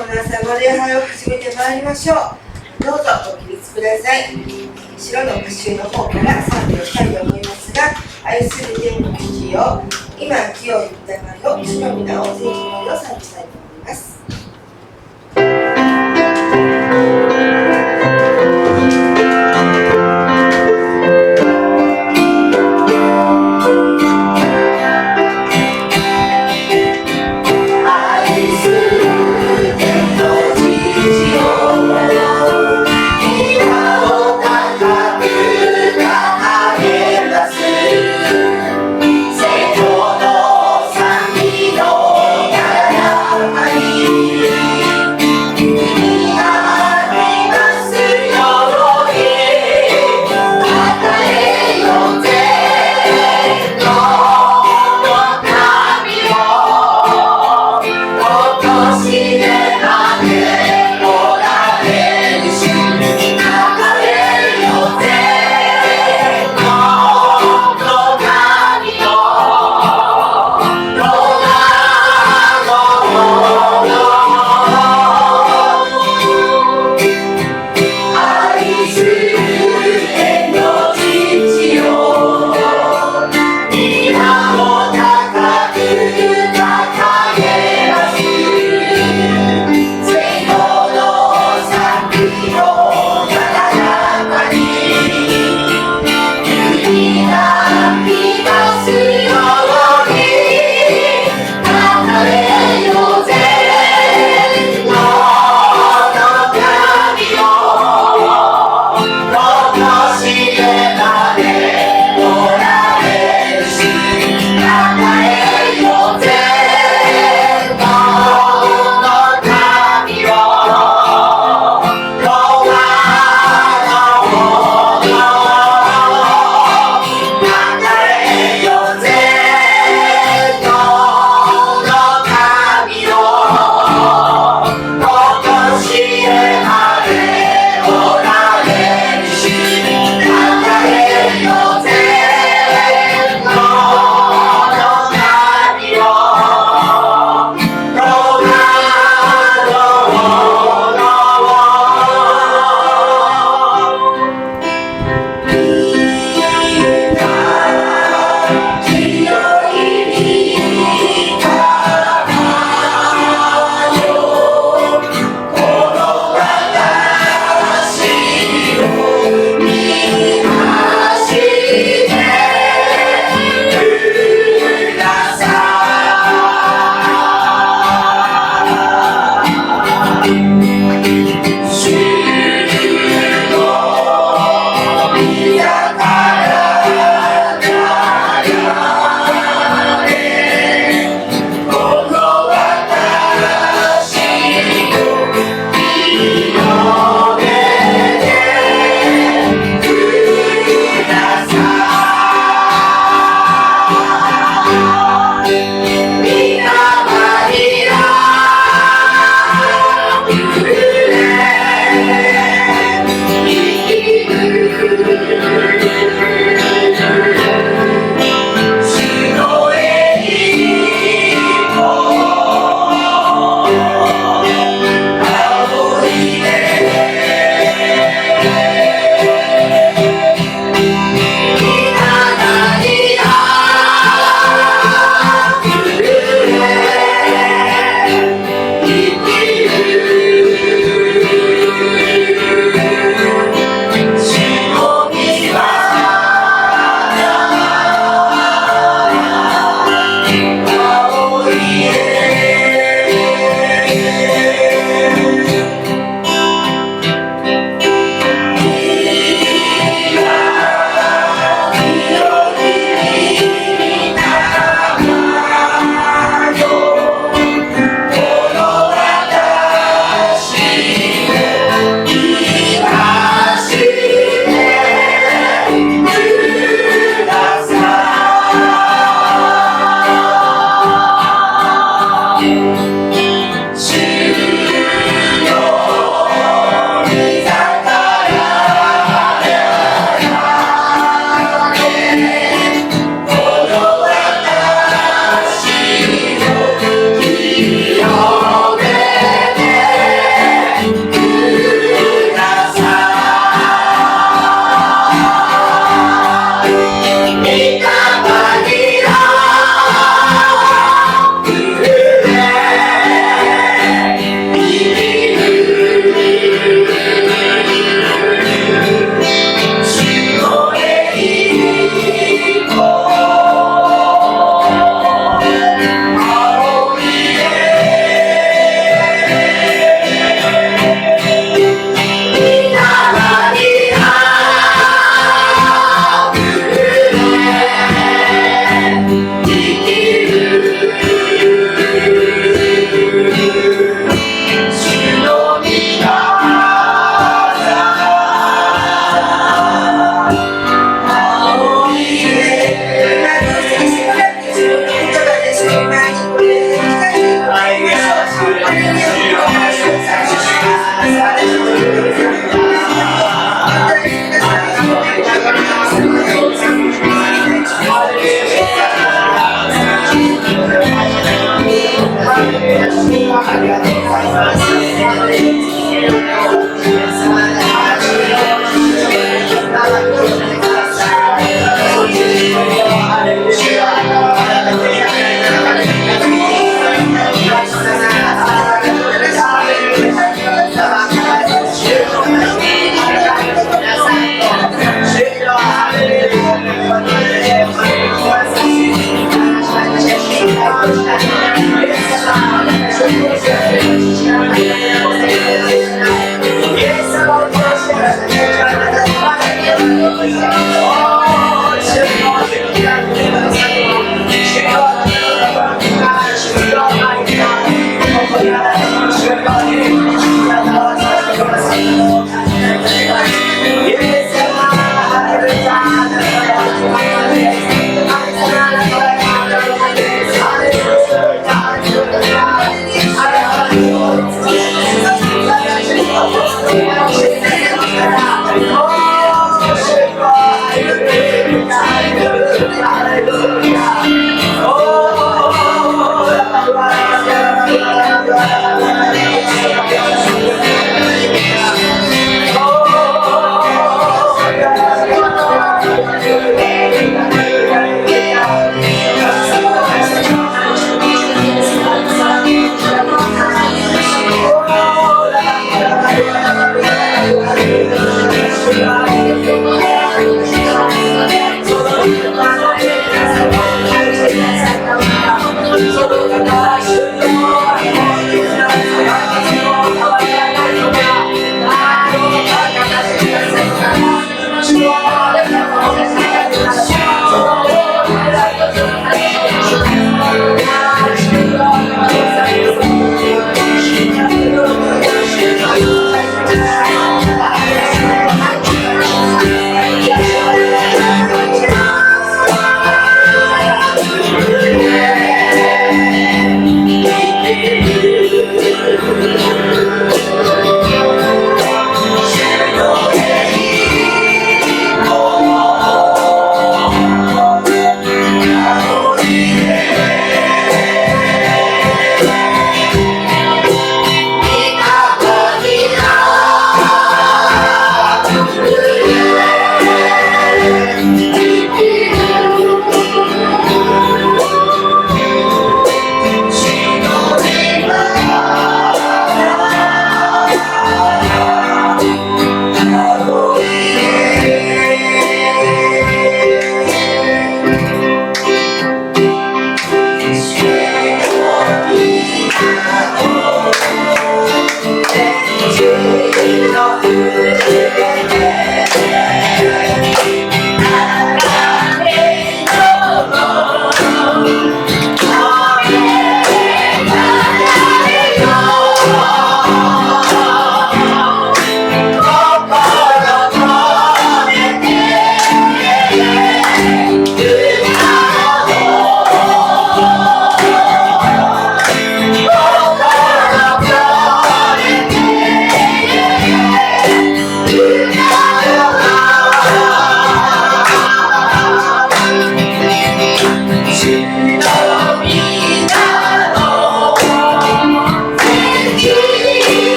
この朝の礼拝を始めてまいりましょう。どうぞご起立ください。後ろの歌集の方から賛美をしたいと思いますが、愛する天の父よ、今清い御霊よ、主の皆を全地のよ賛美したいと思います。聖教の賛美の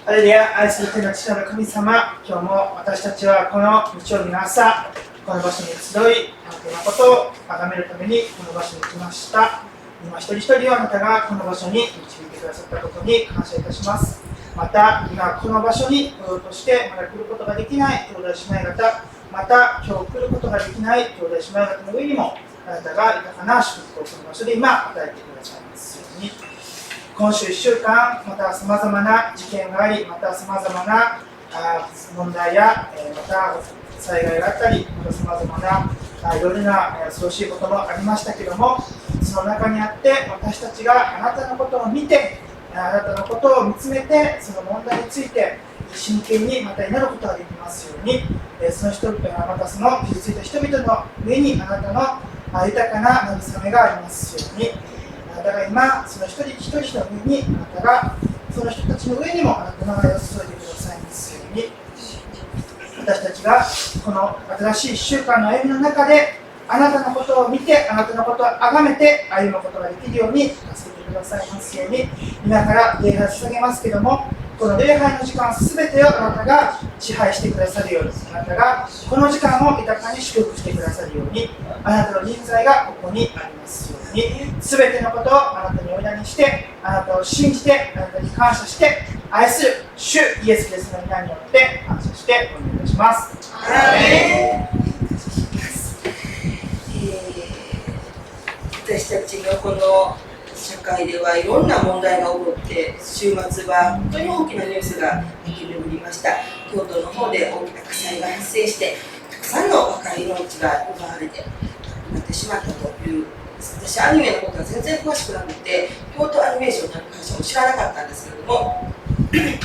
ハレルヤ、愛する天の父なる神様、今日も私たちはこの日曜日の朝、この場所に集い、あなたのことを崇めるためにこの場所に来ました。今一人一人をあなたがこの場所に導いてくださったことに感謝いたします。また、今この場所に来ようとしてまだ来ることができない兄弟姉妹方、また今日来ることができない兄弟姉妹方の上にも、あなたが豊かな祝福をこの場所で今与えてくださいますように。今週1週間、またさまざまな事件があり、またさまざまな問題や、また災害があったり、またさまざまないろいろな恐ろしいこともありましたけども、その中にあって私たちがあなたのことを見て、あなたのことを見つめて、その問題について真剣にまた祈ることができますように、その人々またその傷ついた人々の上にあなたの豊かな慰めがありますように。だから今、その一人一人の上にあなたが、その人たちの上にもあなたの愛を注いでくださいますように。私たちがこの新しい1週間の歩みの中であなたのことを見て、あなたのことを崇めて歩むことができるように助けてくださいますように、今から礼拝を捧げますけども、この礼拝の時間すべてをあなたが支配してくださるように、あなたがこの時間を豊かに祝福してくださるように、あなたの臨在がここにありますように、すべてのことをあなたにお委ねして、あなたを信じて、あなたに感謝して、愛する主イエス・キリストの皆によって感謝してお願いいたします。私たちのこの社会ではいろんな問題が起こって、週末は本当に大きなニュースが巡りました。京都の方で大きな火災が発生して、たくさんの若い命が奪われてなってしまったという。私アニメのことは全然詳しくなくて、京都アニメーションという会社も知らなかったんですけれども全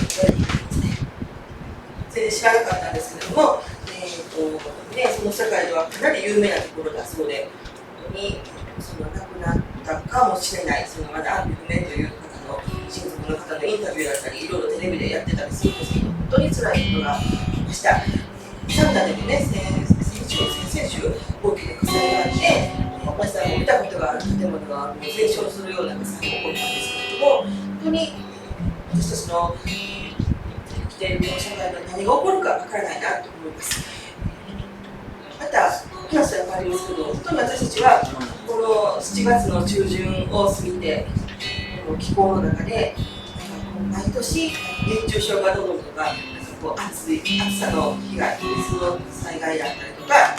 然知らなかったんですけれども、その世界ではかなり有名なところだそうで、本当に亡くなったかもしれない、まだ安否不明という方の親族の方のインタビューだったり、いろいろテレビでやってたりするんですけど、本当に辛いことがありました。サンダでもね、先週大きな火災があって、私たちも見たことがある建物が全焼するような火災が起こったんですけれども、本当に私たちの生きているこの社会で何が起こるかわからないなと思います。また話は変わりますけど、本当に私たちはこの7月の中旬を過ぎて、この気候の中で毎年熱中症がどうのとか、暑さの被害、水の災害だったりとか、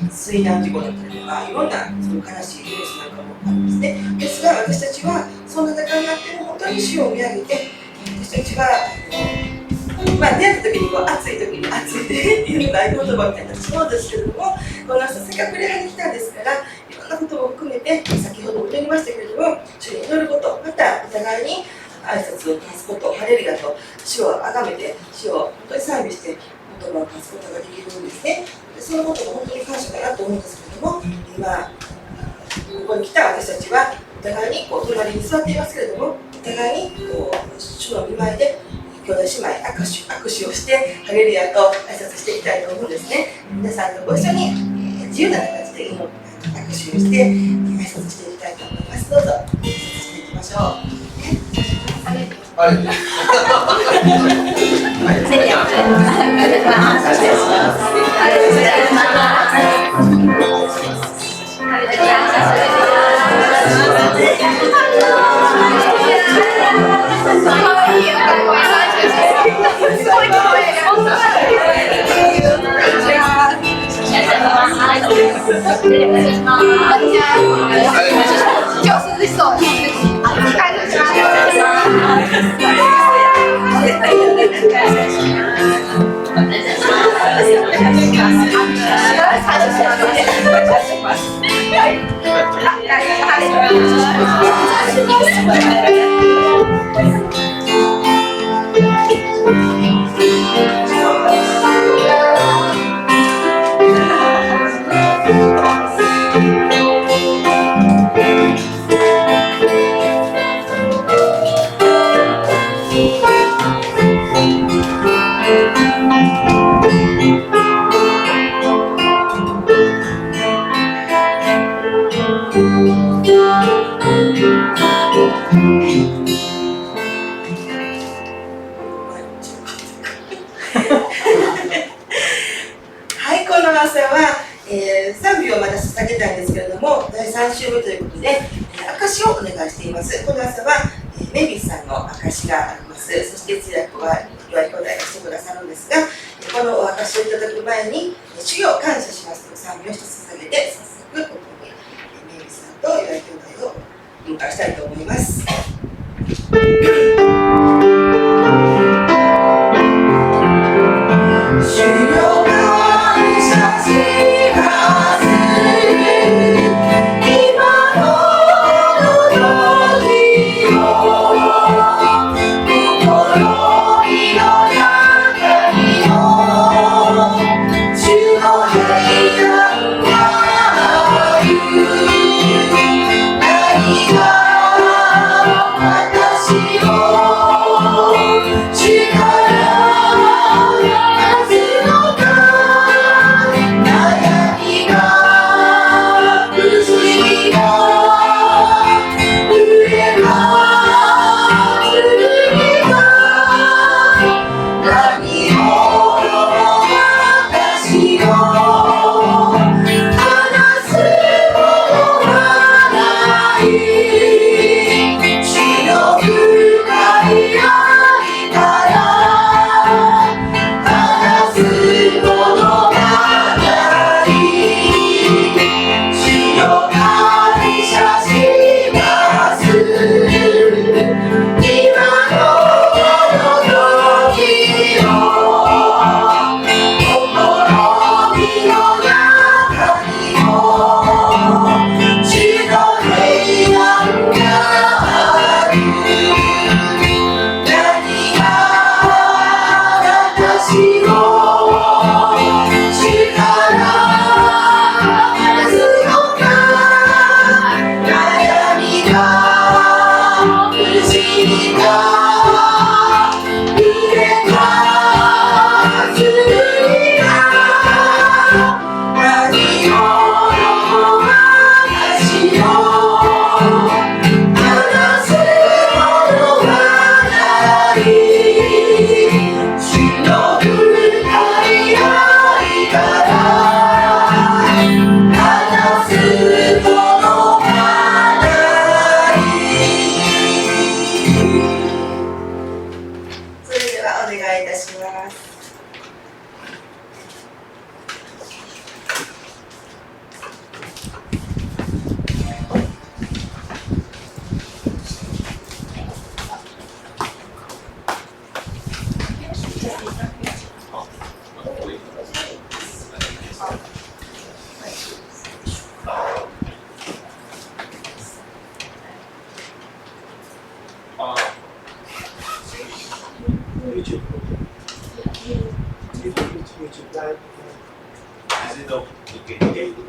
水難事故だったりとか、いろんなその悲しいニュースなんかもあるんですね。ですが私たちはそんな中にあっても本当に主を見上げて、私たちは出会った時に暑い時に暑いっていうのが合言葉みたいになってしまうんですけれども、この朝せっかく礼拝に来たんですから、いろんなことも含めて、先ほども言いましたけれども、主に祈ること、またお互いに挨拶を交わすこと、ハレルヤと主を崇めて、主を本当に賛美して言葉を交わすことができるんですね。でそのことが本当に感謝だなと思うんですけれども、今ここに来た私たちはお互いに隣に座っていますけれども、お互いに主の御前で兄弟姉妹握手をしてハレルヤと挨拶していきたいと思うんですね。皆さんとご一緒に自由な形で握手をして挨拶していきたいと思います。どうぞ挨拶していきましょう。はい、この朝は、賛美をまた捧げたいんですけれども、第3週目ということで、証をお願いしています。この朝は、メビーさんの証があります。そして通訳は岩井兄弟がしてくださるんですが、このお証をいただく前に、主よ感謝しますと賛美を一つ捧げて、早速ここにメビーさんと岩井兄弟を迎えしたいと思います。主よ感謝します今の時を心の中にも主の平安がある何が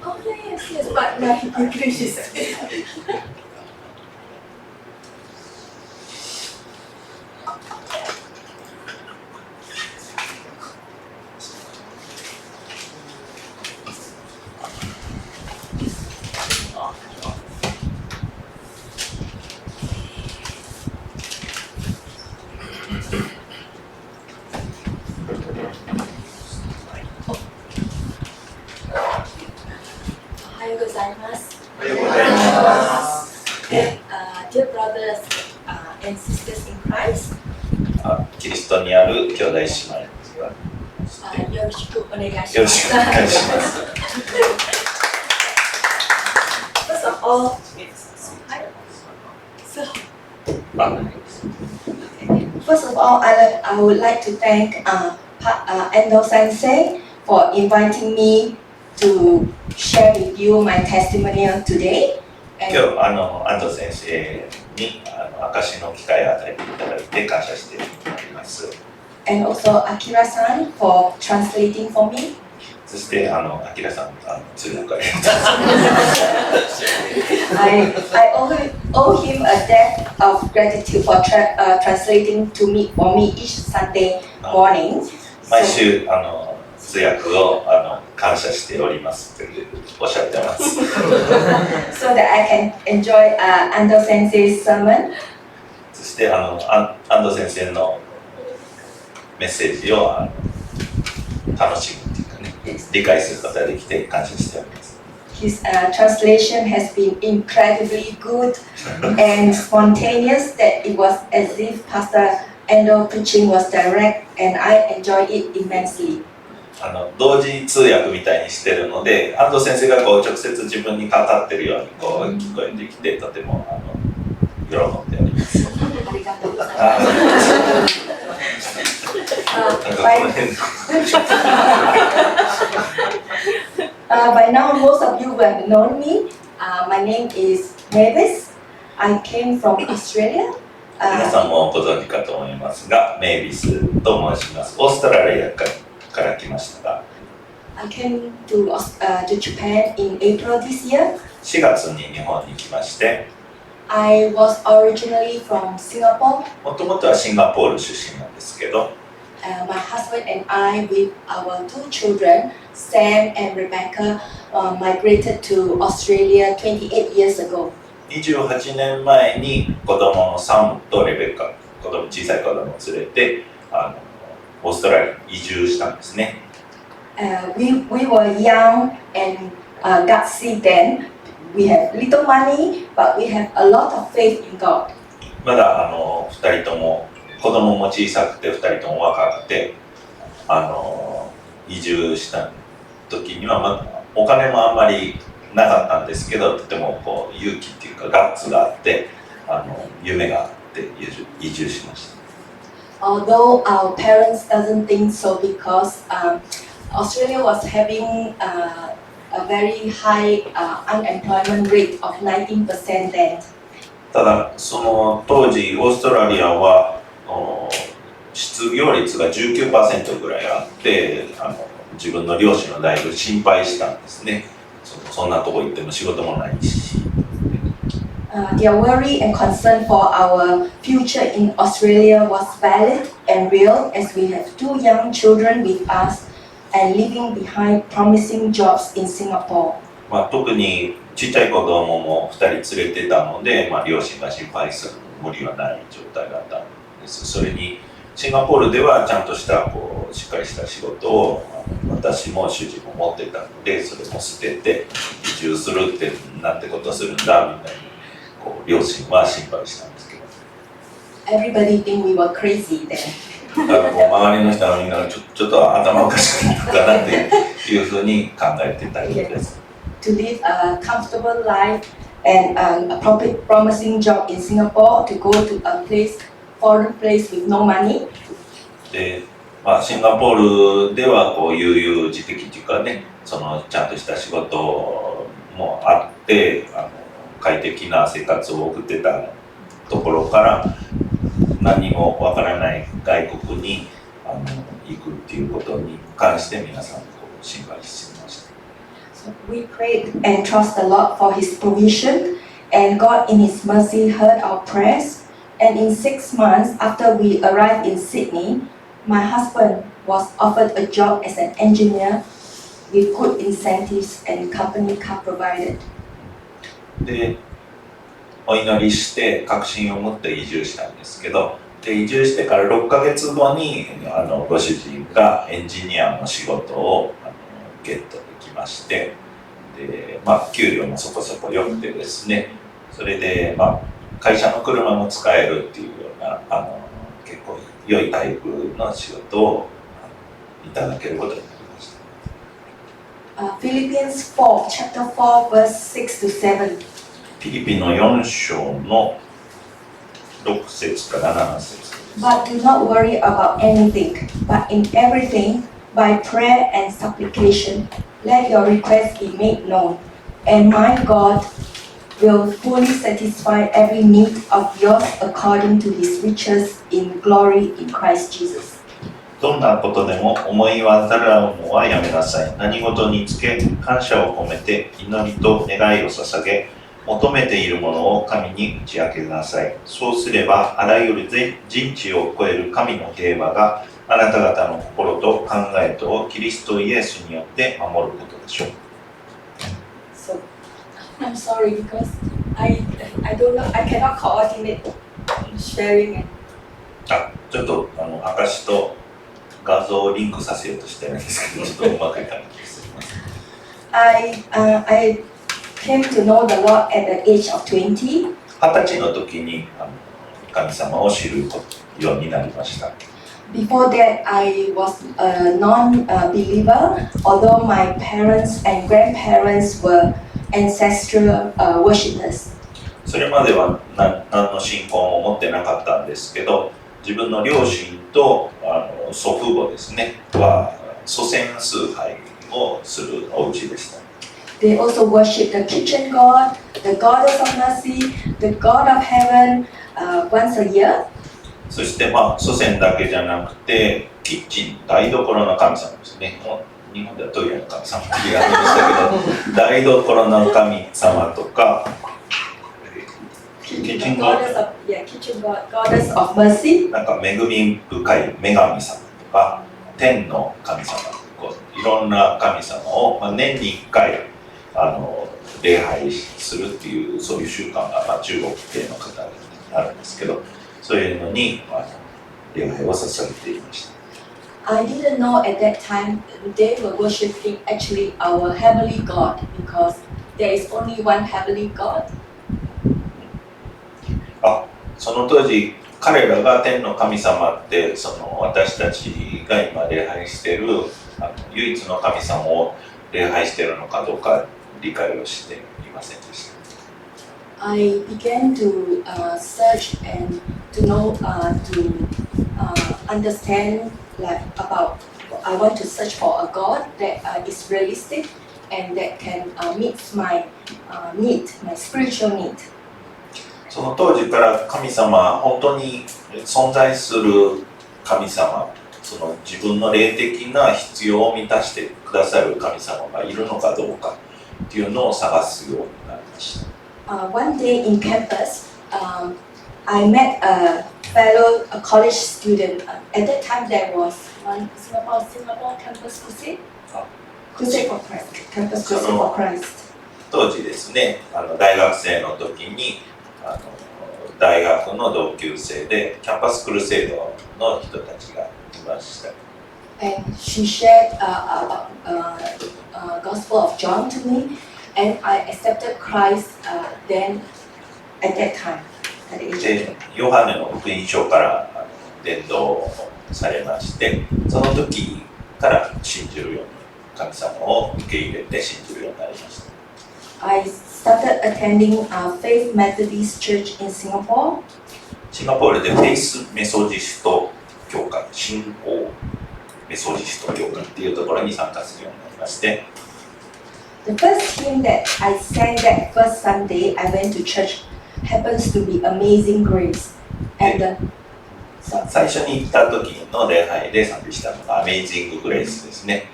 Oh yes, but like English. Dear brothers and sisters in Christ, キリストにある兄弟姉妹よろしくお願いします。よろしくお願いします。First of all, First of all, I would like to thank Ando Sensei for inviting me to share with you my testimonial today. 今日安藤先生に証の機会を与えていただいて感謝しております。And also Akira-san for translating for me. そしてアキラさん通訳ありがとうございます。I owe him a debt of gratitude for translating to me for me each Sunday morning. 毎週通訳を感謝しておりますとおっしゃってます。So that I can enjoy Ando Sensei's sermon. そして安藤先生のメッセージを楽しむというかね、理解することができて感謝しております。His translation has been incredibly good and spontaneous that it was as if Pastor Ando preaching was direct and I enjoyed it immensely. 同時通訳みたいにしてるので、安藤先生がこう直接自分に語ってるようにこう聞こえてきて、とても喜んでおります。ありがとうございます。By now, most of you have known me. My name is Mavis. I came from Australia. 皆さんもご存知かと思いますが、メイビスと申します。オーストラリアから来ましたが、I came to Japan in April this year. 4月に日本に来まして、I was originally from Singapore. もともとはシンガポール出身なんですけど、My husband and I, with our two children, Sam and Rebecca, migrated to Australia 28 years ago. 28年前に子供のサムとレベッカ、小さい子供を連れてオーストラリアに移住したんですね。We were young and gutsy then. We have little money, but we have a lot of faith in God. まだ2人とも子供も小さくて2人とも若くて移住した時にはまだお金もあんまりなかったんですけど、とてもこう勇気っていうかガッツがあって夢があって移住しました。Although our parents doesn't think so because Australia was having a very high unemployment rate of 19% then. ただその当時オーストラリアは失業率が 19% ぐらいあって自分の両親をだいぶ心配したんですね。そんなとこ行っても仕事もないし。Their worry and concern for our future in Australia was valid and real as we have two young children with us and leaving behind promising jobs in Singapore. 特にちっちゃい子供も2人連れてたので、両親が心配する無理はない状態だったんです。それにシンガポールではちゃんとしたしっかりした仕事を私も主人も持ってたので、それも捨てて移住するってなんてことするんだみたいに両親は心配したんですけど。Everybody think we were crazy then. だから周りの人はみんなちょっと頭おかしくなったかなっていうふうに考えてたようです。To live a comfortable life and a promising job in Singapore, to go to a foreign place with no money. で、シンガポールでは悠々自適というかね、ちゃんとした仕事もあって快適な生活を送ってたところから何もわからない外国に行くっていうことに関して皆さん心配していました。So we prayed and trust the Lord for His provision, and God in His mercy heard our prayers. And in 6 months after we arrived in Sydney, my husband was offered a job as an engineer with good incentives and company car provided. で、お祈りして確信を持って移住したんですけど、で移住してから6ヶ月後にご主人がエンジニアの仕事をゲットできまして、で、給料もそこそこ良くてですね、それで、会社の車も使えるっていうような結構良いタイプの仕事をいただけることになりました。Philippians 4, chapter 4, verse 6 to 7. フィリピンの4章の6節から7節。But do not worry about anything, but in everything, by prayer and supplication, let your requests be made known, and my God will fully satisfy every need of yours according to His riches in glory in Christ Jesus. どんなことでも思い煩うのはやめなさい。何事につけ感謝を込めて祈りと願いを捧げ、求めているものを神に打ち明けなさい。そうすればあらゆる人知を超える神の平和があなた方の心と考えとをキリストイエスによって守ることでしょう。So, I'm sorry because I don't know, I cannot coordinate sharing it. ちょっと証と画像をリンクさせようとしてるんですけど、ちょっとうまくいかないです。I came to know the Lord at the age of 20. 20歳の時に神様を知るようになりました。Before that, I was a non-believer, although my parents and grandparents were ancestral worshippers. それまでは何の信仰も持ってなかったんですけど、自分の両親と祖父母ですねは祖先崇拝をするお家でした。They also worship the kitchen god, the goddess of mercy, the god of heaven once a year. そして祖先だけじゃなくてキッチン、台所の神様ですね。日本ではトイレの神様って言われましたけど、台所の神様とか、キッチンgoddess of mercy。なんか恵み深い女神様とか、天の神様、いろんな神様を年に1回礼拝するっていうそういう習慣が中国系の方にあるんですけど、そういうのに礼拝を捧げていました。I didn't know at that time they were worshiping actually our heavenly God because there is only one heavenly God. その当時彼らが天の神様って私たちが今礼拝している唯一の神様を礼拝しているのかどうか理解をしていませんでした。I began to search and to know to understand like about I want to search for a God that is realistic and that can meet my need, my spiritual need. その当時から神様、本当に存在する神様、自分の霊的な必要を満たしてくださる神様がいるのかどうかっていうのを探すようになりました。One day in campus, I met a fellow college student. At that time, there was one Singapore campus crusade. Crusade for Christ. Campus crusade for Christ. 当時ですね、大学生の時に大学の同級生でキャンパスクルセードの人たちがいました。And she shared about Gospel of John to me, and I accepted Christ then at that time. で、ヨハネの福音書から伝道されまして、その時から信じるように神様を受け入れて信じるようになりました。I started attending Faith Methodist Church in Singapore. シンガポールでフェイスメソジスト教会、信仰メソジスト教会っていうところに参加するようになりまして、The first hymn that I sang that first Sunday I went to church happens to be Amazing Grace. And 最初に行った時の礼拝で賛美したのが Amazing Grace ですね。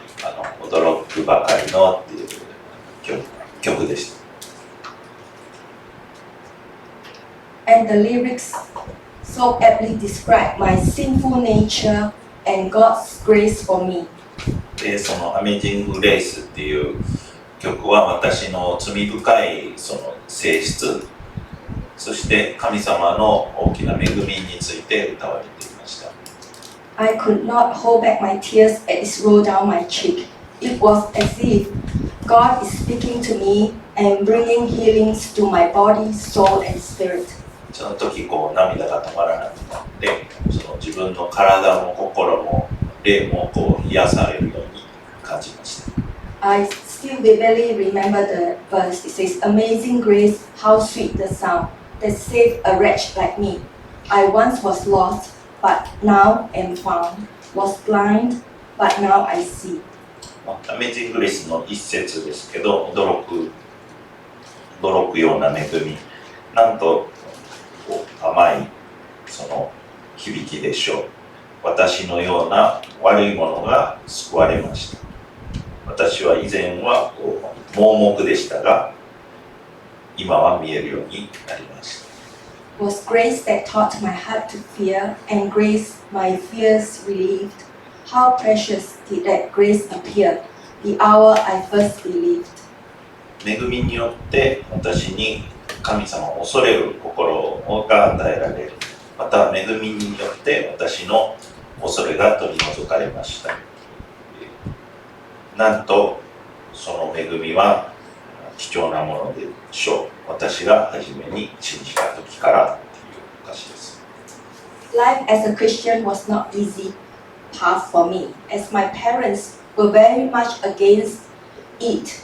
驚くばかりのっていう曲でした。And the lyrics so aptly describe my sinful nature and God's grace for me. で、そのアメージング・グレイスっていう曲は私の罪深いその性質、そして神様の大きな恵みについて歌われていました。I could not hold back my tears as it rolled down my cheek. It was as if God is speaking to me and bringing healings to my body, soul, and spirit. その時こう涙が止まらなくなって、その自分の体も心も霊もこう癒されるように感じました。I still vividly remember the verse. It says, "Amazing grace, how sweet the sound that saved a wretch like me. I once was lost, but now am found. Was blind, but now I see." アメージング・グレイスの一節ですけど、驚くような恵み、なんと甘いその響きでしょう。私のような悪いものが救われました。私は以前は盲目でしたが、今は見えるようになりました。Was grace that taught my heart to fear, and grace my fears relieved. How precious did that grace appear, the hour I first believed. 恵みによって私に神様を恐れる心が与えられる。また恵みによって私の恐れが取り除かれました。なんとその恵みは貴重なものでしょう。私が初めに信じた時からという歌詞です。Life as a Christian was not easy path for me, as my parents were very much against it,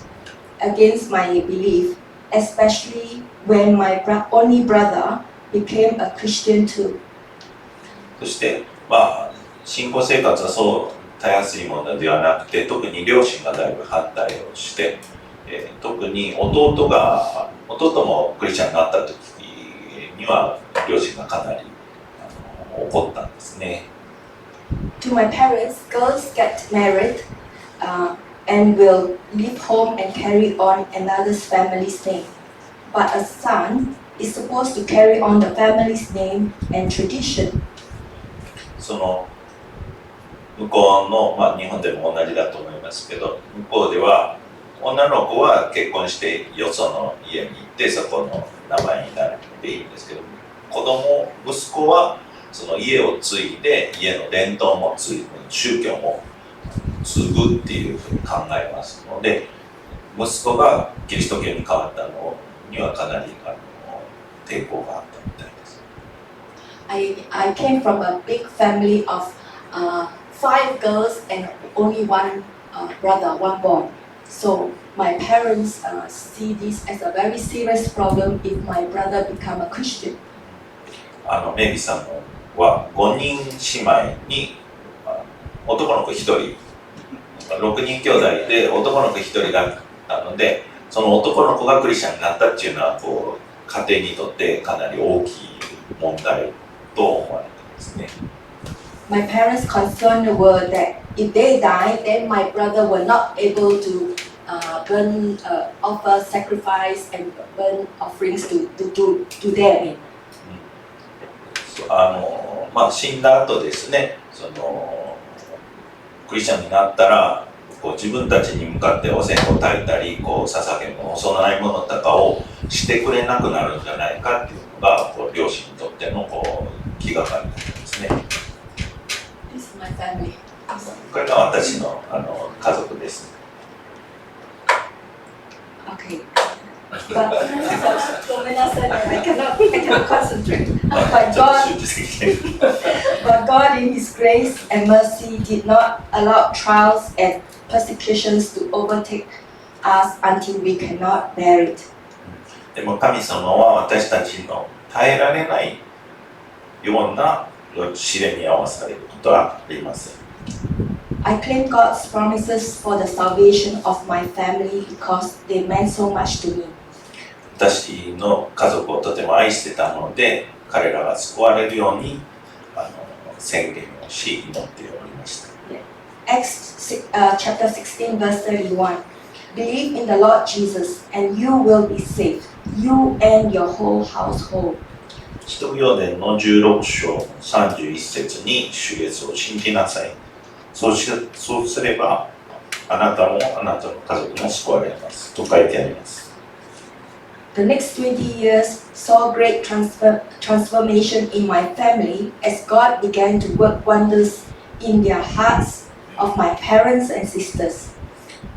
against my belief, especially when my only brother became a Christian too. そして信仰生活はそうたやすいものではなくて、特に両親がだいぶ反対をして、特に弟もクリスチャンになった時には両親がかなり怒ったんですね。To my parents, girls get married and will leave home and carry on another's family's name. But a son is supposed to carry on the family's name and tradition. その向こうの、日本でも同じだと思いますけど、向こうでは女の子は結婚してよその家に行ってそこの名前になるのでいいんですけど、息子はその家を継いで家の伝統も継ぐ、宗教も継ぐっていうふうに考えますので、息子がキリスト教に変わったのにはかなり抵抗があったみたいです。I came from a big family of 5 girls and only one brother, one boy. So my parents see this as a very serious problem if my brother become a Christian. メイビーさんは5人姉妹に男の子1人、6人兄弟で男の子1人だったので、その男の子がクリスチャンになったっていうのは家庭にとってかなり大きい問題と思われていますね。My parents' concern were that if they die, then my brother were not able to offer sacrifice and burn offerings to them. 死んだ後ですね、クリスチャンになったら自分たちに向かってお線香を焚いたり捧げ物、お供え物とかをしてくれなくなるんじゃないかっていうのが両親にとっての気がかりなんですね。This is my family. これが私の家族です。Okay. But I cannot concentrate. But God in His grace and mercy did not allow trials and persecutions to overtake us until we cannot bear it. でも神様は私たちの耐えられないような試練に遭わされることはありません。I claim God's promises for the salvation of my family because they meant so much to me. 私の家族をとても愛してたので、彼らが救われるように宣言をし祈っておりました。Acts chapter 16 verse 31. Believe in the Lord Jesus, and you will be saved, you and your whole household. 使徒行伝の16章31節に主イエスを信じなさい。そうすればあなたもあなたの家族も救われますと書いてあります。The next 20 years saw great transformation in my family as God began to work wonders in their hearts of my parents and sisters.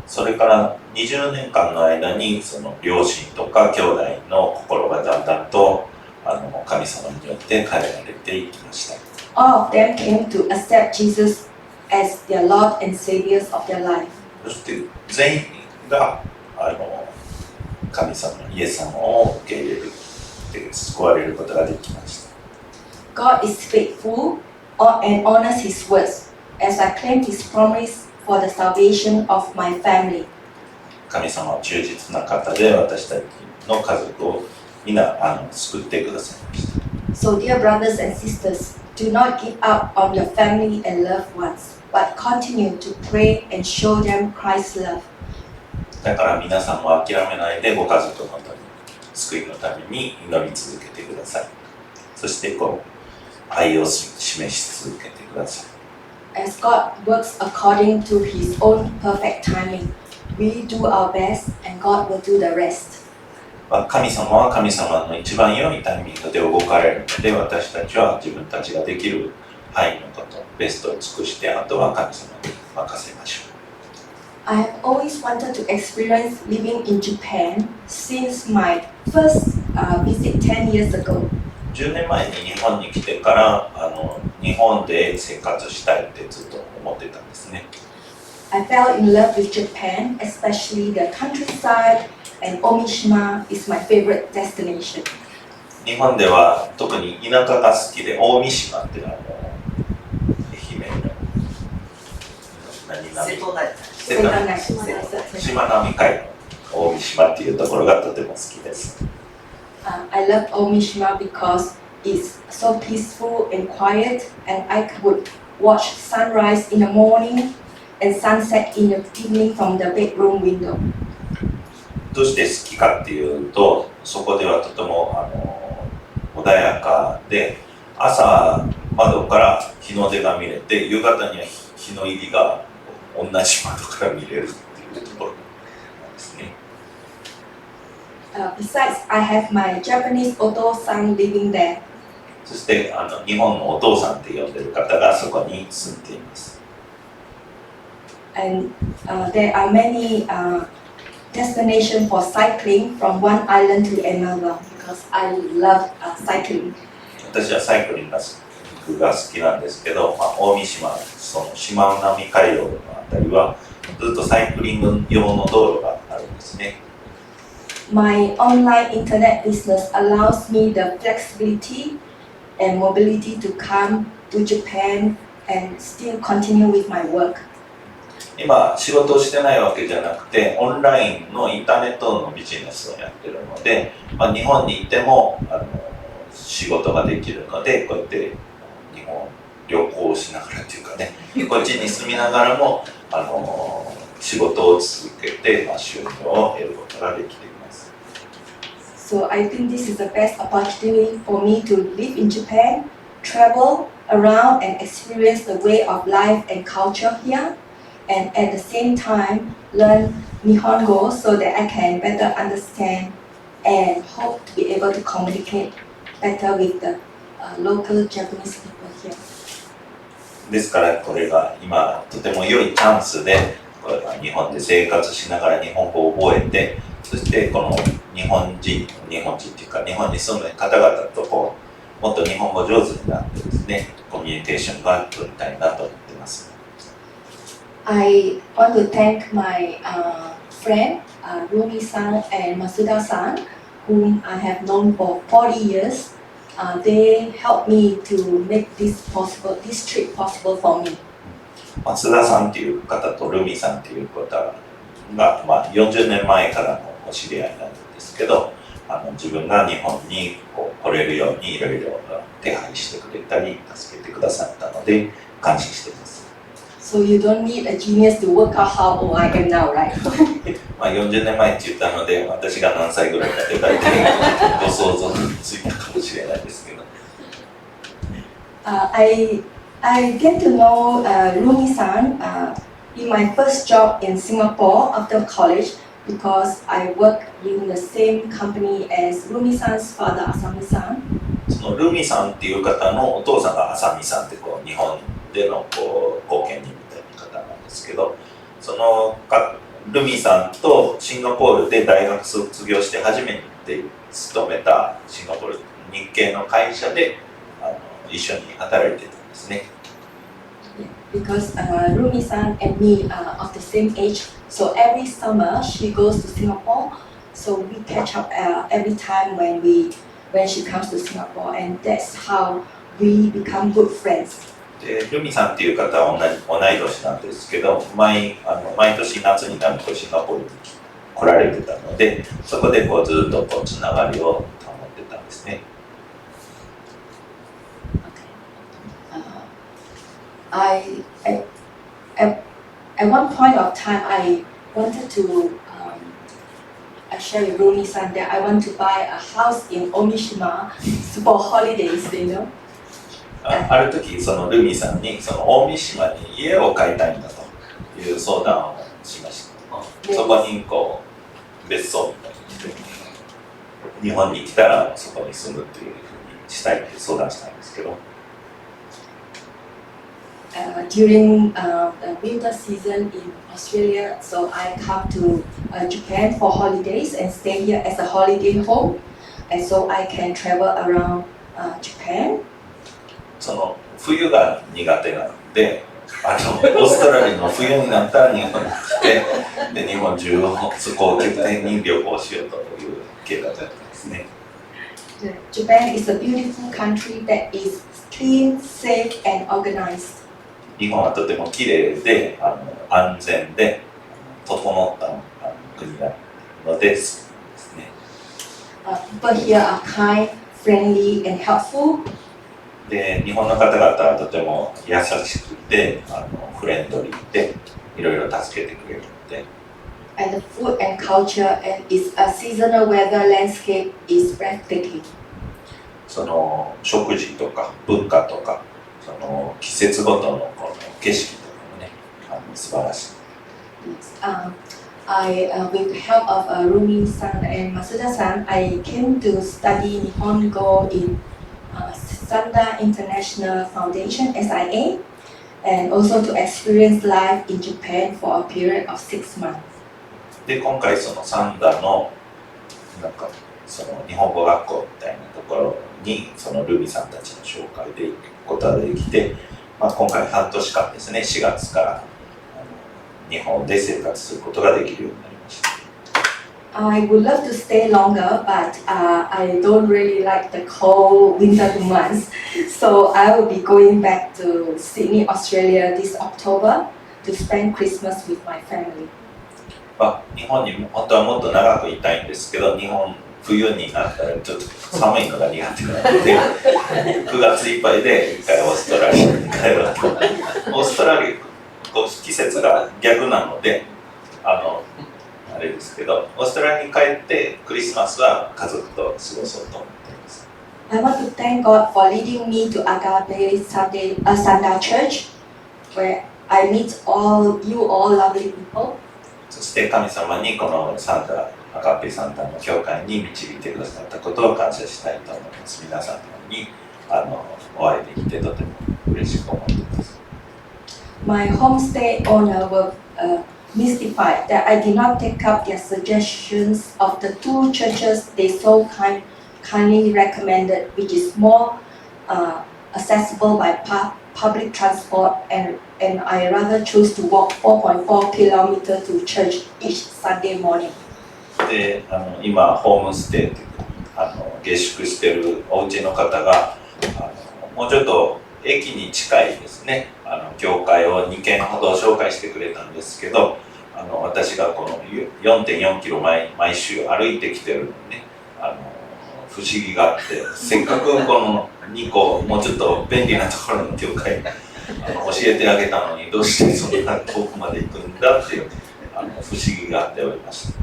それから20年間の間にその両親とか兄弟の心がだんだんと神様によって変えられていきました。All of them came to accept Jesus as their Lord and Savior of their life. そして全員が神様、イエス様を受け入れる、救われることができました。God is faithful and honors His words as I claim His promise for the salvation of my family. 神様は忠実な方で私たちの家族を皆救ってくださいました。So dear brothers and sisters, do not give up on your family and loved ones, but continue to pray and show them Christ's love. だから皆さんも諦めないでご家族のために、救いのために祈り続けてください。そして愛を示し続けてください。As God works according to His own perfect timing, we do our best and God will do the rest. 神様は神様の一番良いタイミングで動かれるので、私たちは自分たちができる範囲のこと、ベストを尽くして、あとは神様に任せましょう。I have always wanted to experience living in Japan since my first visit 10 years ago. 10年前に日本に来てから日本で生活したいってずっと思ってたんですね。I fell in love with Japan, especially the countryside, and Omishima is my favorite destination. 日本では特に田舎が好きで、大三島って愛媛のしまなみ海道、大三島っていうところがとても好きです。I love Omishima because it's so peaceful and quiet, and I could watch sunrise in the morning and sunset in the evening from the bedroom window. どうして好きかっていうと、そこではとても穏やかで、朝窓から日の出が見れて、夕方には日の入りが同じ窓から見れるっていうところなんですね。Besides, I have my Japanese Oto-san living there. そして日本のお父さんって呼んでる方がそこに住んでいます。And there are many destinations for cycling from one island to another because I love cycling. 私はサイクリングが好きなんですけど、大三島、そのしまなみ海道のあたりはずっとサイクリング用の道路があるんですね。My online internet business allows me the flexibility and mobility to come to Japan and still continue with my work. 今仕事をしてないわけじゃなくて、オンラインのインターネットのビジネスをやってるので、日本にいても仕事ができるので、こうやって日本旅行しながらっていうかね、こっちに住みながらも仕事を続けて、収入を得ることができています。So I think this is the best opportunity for me to live in Japan, travel around and experience the way of life and culture here, and at the same time learn Nihongo so that I can better understand and hope to be able to communicate better with the local Japanese people here. ですからこれが今とても良いチャンスで、日本で生活しながら日本語を覚えて、そしてこの日本人っていうか日本に住む方々ともっと日本語上手になってですね、コミュニケーションが取りたいなと思っています。I want to thank my friend Rumi-san and Masuda-san, whom I have known for 40 years. They helped me to make this trip possible for me. 松田さんっていう方とルミさんっていう方が、40年前からのお知り合いなんですけど、自分が日本に来れるようにいろいろ手配してくれたり助けてくださったので感謝しています。So you don't need a genius to work out how old I am now, right? まあ40年前って言ったので、私が何歳ぐらいかって大体ご想像ついたかもしれないですけど。I get to know Rumi-san in my first job in Singapore after college because I work in the same company as Rumi-san's father, Asami-san. そのルミさんっていう方のお父さんが浅見さんってこう日本でのこう貢献人みたいな方なんですけど、そのルミさんとシンガポールで大学卒業して初めて勤めたシンガポール日系の会社で一緒に働いてたんですね。Because Rumi-san and me are of the same age, so every summer she goes to Singapore, so we catch up every time when she comes to Singapore, and that's how we become good friends. でルミさんっていう方は同い年なんですけど、毎年夏になるとシンガポールに来られてたので、そこでこうずっとこうつながりを保ってたんですね。At one point of time, I wanted to share with Rumi-san that I want to buy a house in Omishima for holidays, you know. ある時そのルミさんにその大三島に家を買いたいんだという相談をしました。そこにこう別荘みたいにして日本に来たらそこに住むというふうにしたいって相談したんですけど。During the winter season in Australia, so I come to Japan for holidays and stay here as a holiday home, and so I can travel around Japan. その冬が苦手なので、オーストラリアの冬になったら日本に来て、で日本中を高級店に旅行しようという計画だったんですね。Japan is a beautiful country that is clean, safe, and organized. 日本はとても綺麗で安全で整った国なのですね。People here are kind, friendly, and helpful. で日本の方々はとても優しくてフレンドリーでいろいろ助けてくれるので。And the food and culture and its a seasonal weather landscape is breathtaking. その食事とか文化とかその季節ごとのこの景色とかもね素晴らしい。With the help of Rumi-san and Masuda-san, I came to study Nihongo in Sanda International Foundation SIA, and also to experience life in Japan for a period of 6 months. で今回そのサンダのなんかその日本語学校みたいなところにそのルミさんたちの紹介で行くことができて、今回半年間ですね、4月から日本で生活することができるようになりました。I would love to stay longer, but I don't really like the cold winter months. So I will be going back to Sydney, Australia this October to spend Christmas with my family. 日本に本当はもっと長くいたいんですけど、日本冬になったらちょっと寒いのが苦手なので9月いっぱいで一回オーストラリアに帰ろうと。オーストラリア季節が逆なのであれですけど、オーストラリアに帰ってクリスマスは家族と過ごそうと思っています。I want to thank God for leading me to Agape-sanda Church, where I meet all lovely people. そして神様にこのサンダアガペサンダの教会に導いてくださったことを感謝したいと思います。皆さんにお会いできてとても嬉しく思っています。My homestay owner were mystified that I did not take up their suggestions of the 2 churches they so kindly recommended, which is more accessible by public transport, and I rather choose to walk 4.4 kilometers to church each Sunday morning. で今ホームステイという下宿しているお家の方がもうちょっと駅に近いですね教会を2軒ほど紹介してくれたんですけど、私がこの 4.4 キロ毎週歩いてきてるのにね不思議があって、せっかくこの2個もうちょっと便利なところの教会教えてあげたのにどうしてそんな遠くまで行くんだっていう不思議があっておりました。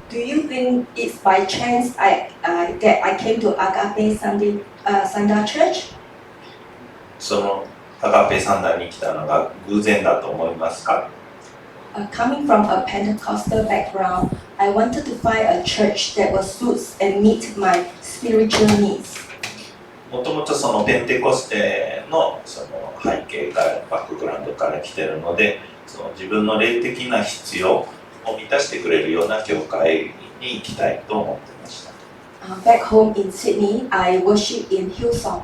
Do you think it's by chance that I came to Agape-sanda Church? そのアガペサンダに来たのが偶然だと思いますか？ Coming from a Pentecostal background, I wanted to find a church that will suit and meet my spiritual needs. もともとそのペンテコステのその背景からバックグラウンドから来てるので、その自分の霊的な必要を満たしてくれるような教会に行きたいと思ってました。Back home in Sydney, I worship in Hillsong.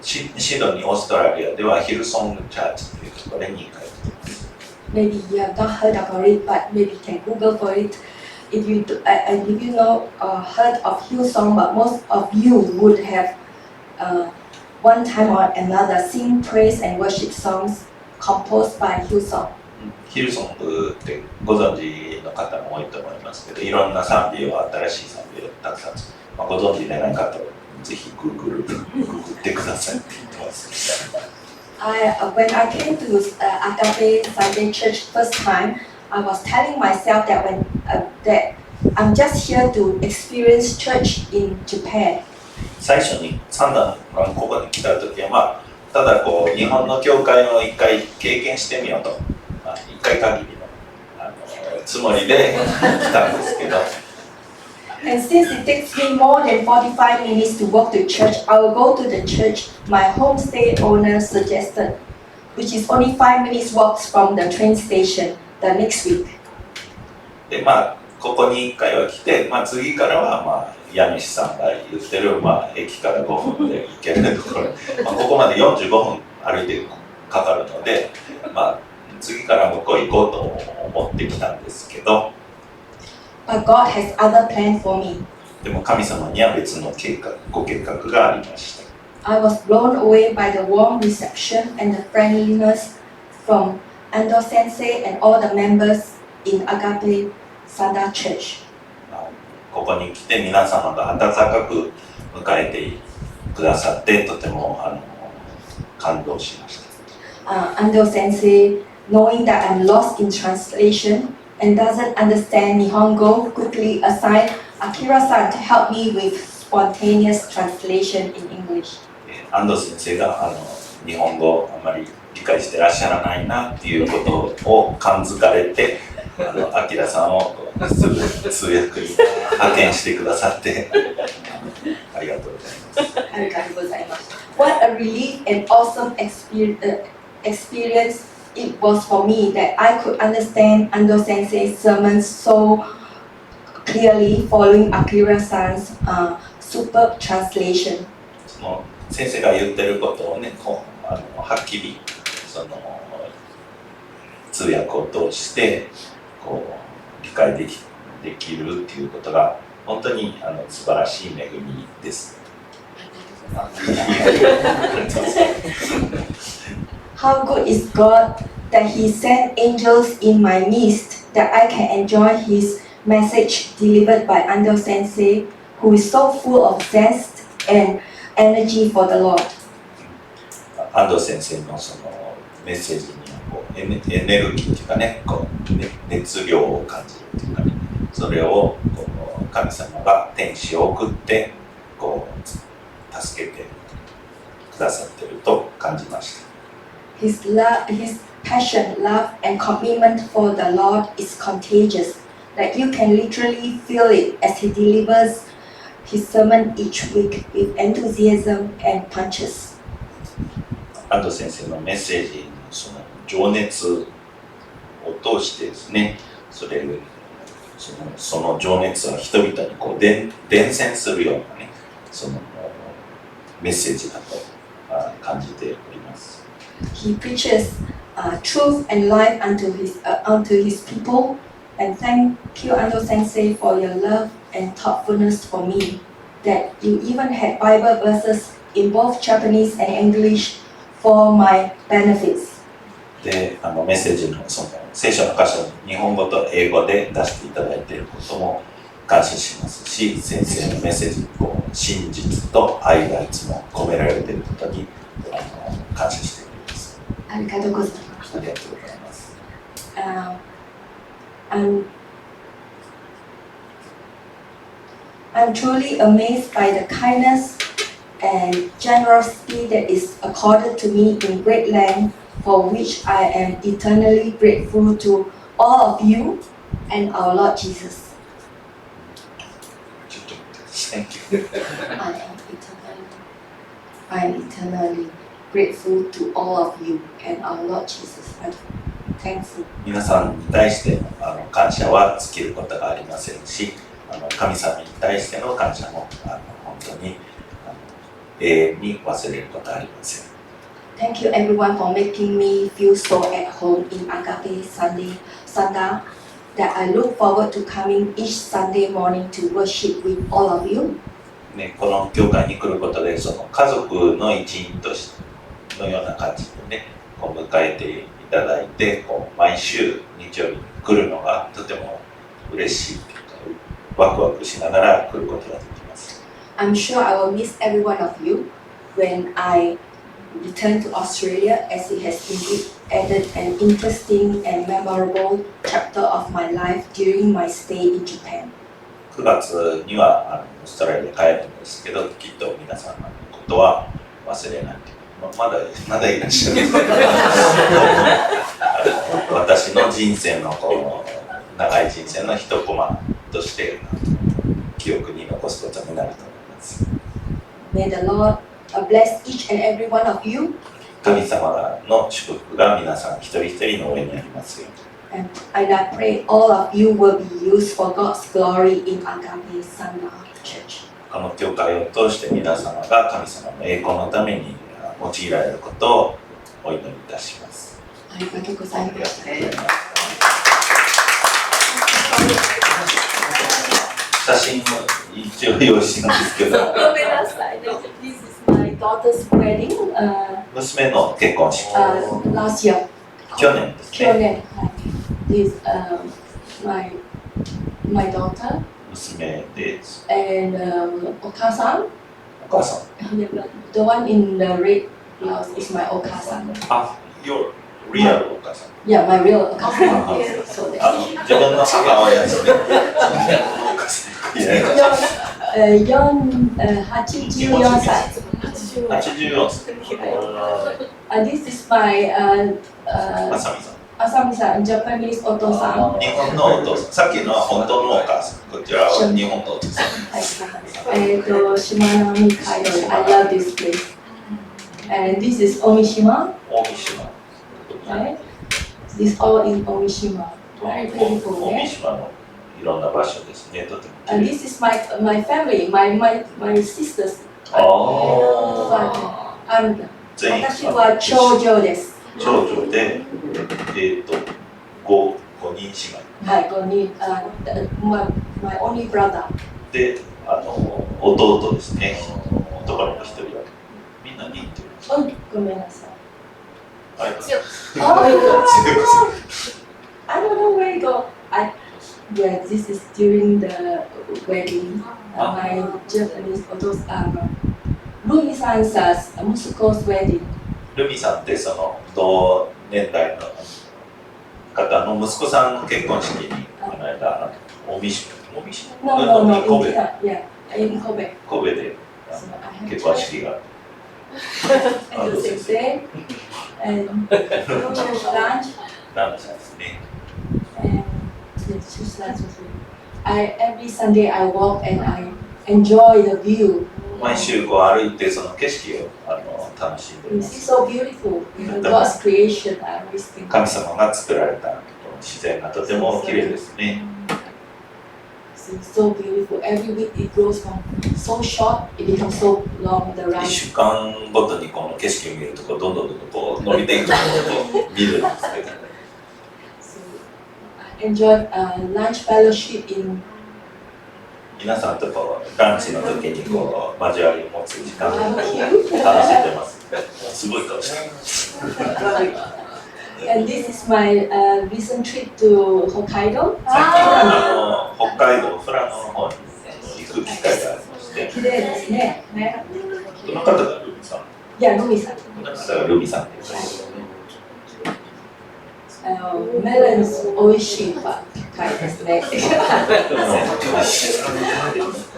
シドニー、オーストラリアではヒルソングチャーチというところに通っています。Maybe you have not heard about it, but maybe you can Google for it. If you know heard of Hillsong, but most of you would have one time or another sing praise and worship songs composed by Hillsong. ヒルソングってご存知の方も多いと思いますけど、いろんな賛美を、新しい賛美をたくさん、ご存知でない方はぜひググってくださいって言ってます。When I came to Agape-sanda Church first time, I was telling myself that I'm just here to experience church in Japan. 最初にサンダのここに来た時は、ただこう日本の教会を一回経験してみようと、一回限りのつもりで来たんですけど。And since it takes me more than 45 minutes to walk to church, I will go to the church my homestay owner suggested, which is only 5 minutes walk from the train station the next week. でここに1回は来て、次からは家主さんが言ってる、駅から5分で行けるところ、ここまで45分歩いてかかるので、次から向こう行こうと思ってきたんですけど、But God has other plans for me. でも神様には別のご計画がありました。I was blown away by the warm reception and the friendliness from 安藤先生 and all the members in Agape-sanda Church. ここに来て皆様が温かく迎えてくださってとても感動しました。安藤先生, knowing that I'm lost in translation and doesn't understand Nihongo, quickly assigned Akira-san to help me with spontaneous translation in English. 安藤先生が日本語あまり理解してらっしゃらないなっていうことを感づかれて、アキラさんをすぐ通訳に派遣してくださってありがとうございます。ありがとうございます。What a relief and awesome experience it was for me that I could understand Ando Sensei's sermons so clearly following Akira-san's superb translation. その先生が言ってることをね、はっきりその通訳を通して理解できるっていうことが本当に素晴らしい恵みです。How good is God that He sent angels in my midst that I can enjoy His message delivered by Ando Sensei, who is so full of zest and energy for the Lord. 安藤先生のそのメッセージにエネルギーというかね、熱量を感じるというかね、それを神様が天使を送って助けてくださっていると感じました。His passion, love, and commitment for the Lord is contagious. That you can literally feel it as he delivers his sermon each week with enthusiasm and punches. 安藤先生のメッセージのその情熱を通してですね、その情熱は人々に伝染するようなね、そのメッセージだと感じております。He preaches truth and life unto his people, and thank you, Ando Sensei, for your love and thoughtfulness for me. That you even had Bible verses in both Japanese and English for my benefits. で、メッセージのその聖書の箇所を日本語と英語で出していただいていることも感謝しますし、先生のメッセージに真実と愛がいつも込められていることに感謝しています。ありがとうございます。ありがとうございます。I'm truly amazed by the kindness and generosity that is accorded to me in great length, for which I am eternally grateful to all of you and our Lord Jesus. ちょっとThank you. I am eternally grateful to all of you and our Lord Jesus. I'm thankful. 皆さんに対して感謝は尽きることがありませんし、神様に対しての感謝も本当に永遠に忘れることはありません。Thank you everyone for making me feel so at home in Agape-sanda that I look forward to coming each Sunday morning to worship with all of you. ね、この教会に来ることでその家族の一員としてのような感じでね、こう迎えていただいて、こう毎週日曜日に来るのがとても嬉しいというか、ワクワクしながら来ることができます。I'm sure I will miss every one of you when I return to Australia, as it has indeed added an interesting and memorable chapter of my life during my stay in Japan. 9月にはオーストラリアに帰るんですけど、きっと皆さんのことは忘れない。まだいらっしゃる私の人生の長い人生の一コマとして記憶に残すことになると思います。May the Lord bless each and every one of you. 神様の祝福が皆さん一人一人の上にありますよ。And I pray all of you will be used for God's glory in Agape-sanda Church. この教会を通して皆様が神様の栄光のために用いられることをお祈りいたします。ありがとうございます。写真を一応用意したんですけど。ごめんなさい。This is my daughter's wedding. 娘の結婚式。Last year. 去年ですね。去年。This my daughter. 娘です。And お母さん。お母さん。The one in the red blouse is my お母さん。あ、your real お母さん。Yeah, my real お母さん。そうです。自分の母親ですね。お母さん。84歳。84歳。This is my あさみさん。あさみさん、Japanese お父さん。日本のお父さん。さっきのは本当のお母さん。こちらは日本のお父さん。島並み海道。I love this place. And this is Omishima. 大三島。Right? This all in Omishima. Very beautiful. 大三島のいろんな場所ですね。とても。And this is my family, my sisters. 私は長女です。長女で、5人姉妹。はい、5人。My only brother. で、弟ですね。男の子1人は。みんなにってる。ごめんなさい。はい。I don't know where to go. Yeah, this is during the wedding. My Japanese お父さん、ルミさん息子 's wedding. ルミさんってその同年代の方の息子さんの結婚式にこの間大三島 No, yeah, in Kobe. 神戸で結婚式がAnd the same day, and lunch. ランチですね。Every Sunday I walk and I enjoy the view. 毎週こう歩いてその景色を楽しんでいま It's す。 so beautiful. God's creation. I always think. 神様が作られた自然がとても綺麗ですね。It's so beautiful. Every week it grows from so short, it becomes so long. The 1 run. 週間ごとにこの景色を見るとこうどんどんこう伸びていくのを見るんですけど。So I enjoy lunch fellowship in. 皆さんとこうランチの時にこう交わりを持つ時間を楽しんでます。すごい顔してます。And this is my recent trip to Hokkaido. 最近北海道富良野の方に行く機会がありまして。綺麗ですね。この方がルミさん。いや、ルミさん。この方がルミさんです。メロン美味しいパタイですね。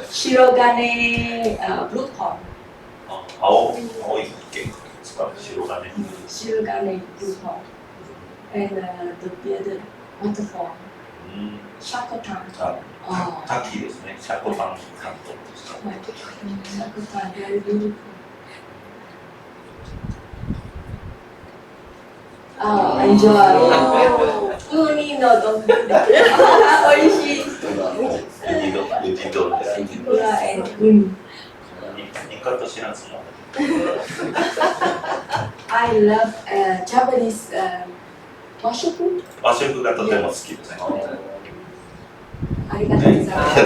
白金、ブルーポン。青い池ですか、白金。白金、ブルーポン。And the bearded waterfall. シャコタン。滝ですね。シャコタン関東ですか。シャコタン、very beautiful. エンジョイ。ウニの丼。美味しい。ウニ丼で。ウニ。煮方知らんすもん。I love Japanese和食。和食がとても好きですね。ありがとうございます。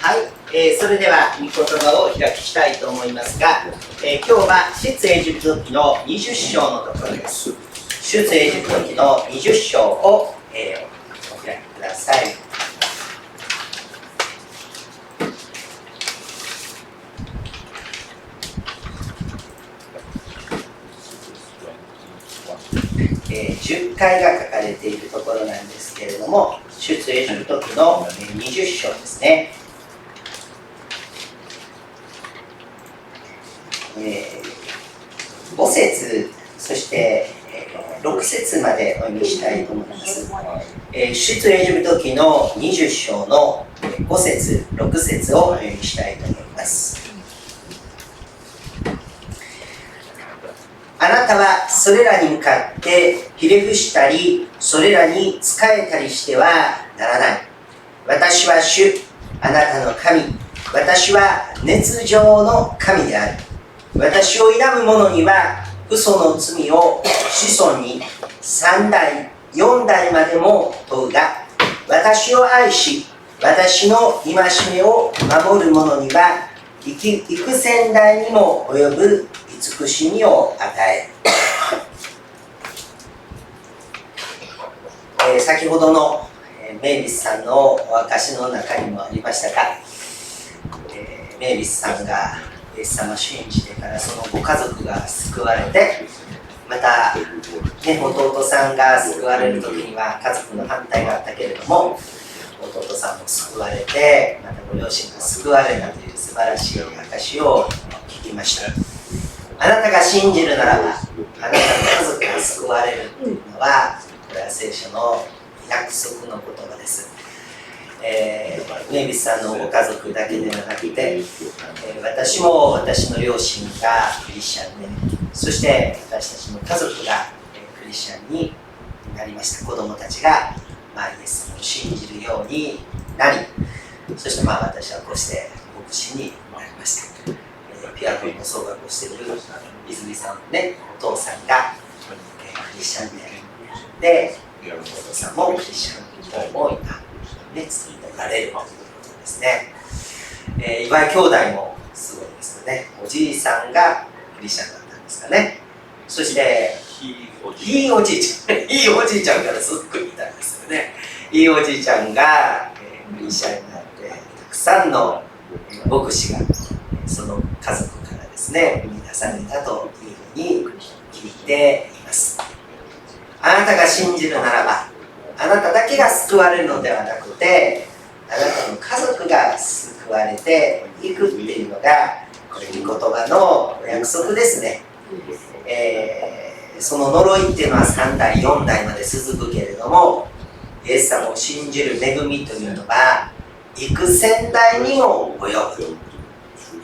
はい、それでは御言葉を開きたいと思いますが、今日は出エジプト記の20章のところです。出エジプト記の20章を、お開きください。10回が書かれているところなんですけれども、出エジプト記の20章ですね。5節、そして6節までお読みしたいと思います。出エジプト記の20章の5節、6節をお読みしたいと思います。あなたはそれらに向かってひれ伏したり、それらに仕えたりしてはならない。私は主、あなたの神。私は熱情の神である。私を否む者には嘘の罪を子孫に3代4代までも問うが、私を愛し私の戒めを守る者には幾千代にも及ぶ慈しみを与える。先ほどのメイビスさんのお証の中にもありましたが、メイビスさんがイエス様を信じてからそのご家族が救われて、また、弟さんが救われる時には家族の反対があったけれども、弟さんも救われて、またご両親が救われたという素晴らしい証を聞きました。あなたが信じるならば、あなたの家族が救われるというのは、これは聖書の約束の言葉です。メイビスさんのご家族だけではなくて、私も私の両親がクリスチャンで、そして私たちの家族がクリスチャンになりました。子供たちが、イエス様を信じるようになり、そして私はこうして牧師になりました。ピアノの奏楽をしている泉さんのね、お父さんがクリスチャンで、お父さんもクリスチャンもいた。作られるということですね。岩井兄弟もすごいですよね。おじいさんがクリスチャンだったんですかね。そしていいおじいちゃんからすっごいいたんですよね。いいおじいちゃんがクリスチャンになって、たくさんの牧師がその家族からですね、生み出されたというふうに聞いています。あなたが信じるならば、あなただけが救われるのではなくて、あなたの家族が救われていくっていうのが、これ御言葉のお約束ですね。その呪いっていうのは3代4代まで続くけれども、イエス様を信じる恵みというのは幾千代にも及ぶ。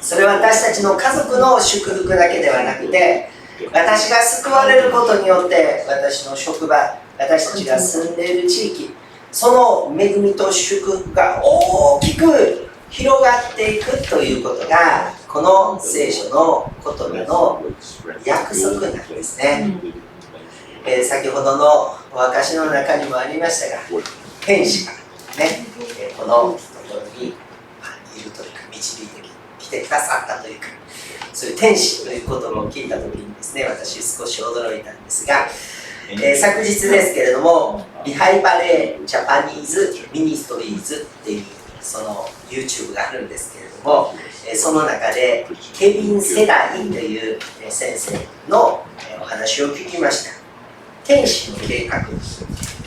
それは私たちの家族の祝福だけではなくて、私が救われることによって私の職場、私たちが住んでいる地域、その恵みと祝福が大きく広がっていくということが、この聖書の言葉の約束なんですね。先ほどのお証の中にもありましたが、天使がね、このところにいるというか、導いてきてくださったというか、そういう天使という言葉を聞いた時にですね、私少し驚いたんですが、昨日ですけれども、リハイバレージャパニーズミニストリーズっていうその YouTube があるんですけれども、その中でケビン・セダイという先生のお話を聞きました。天使の計画、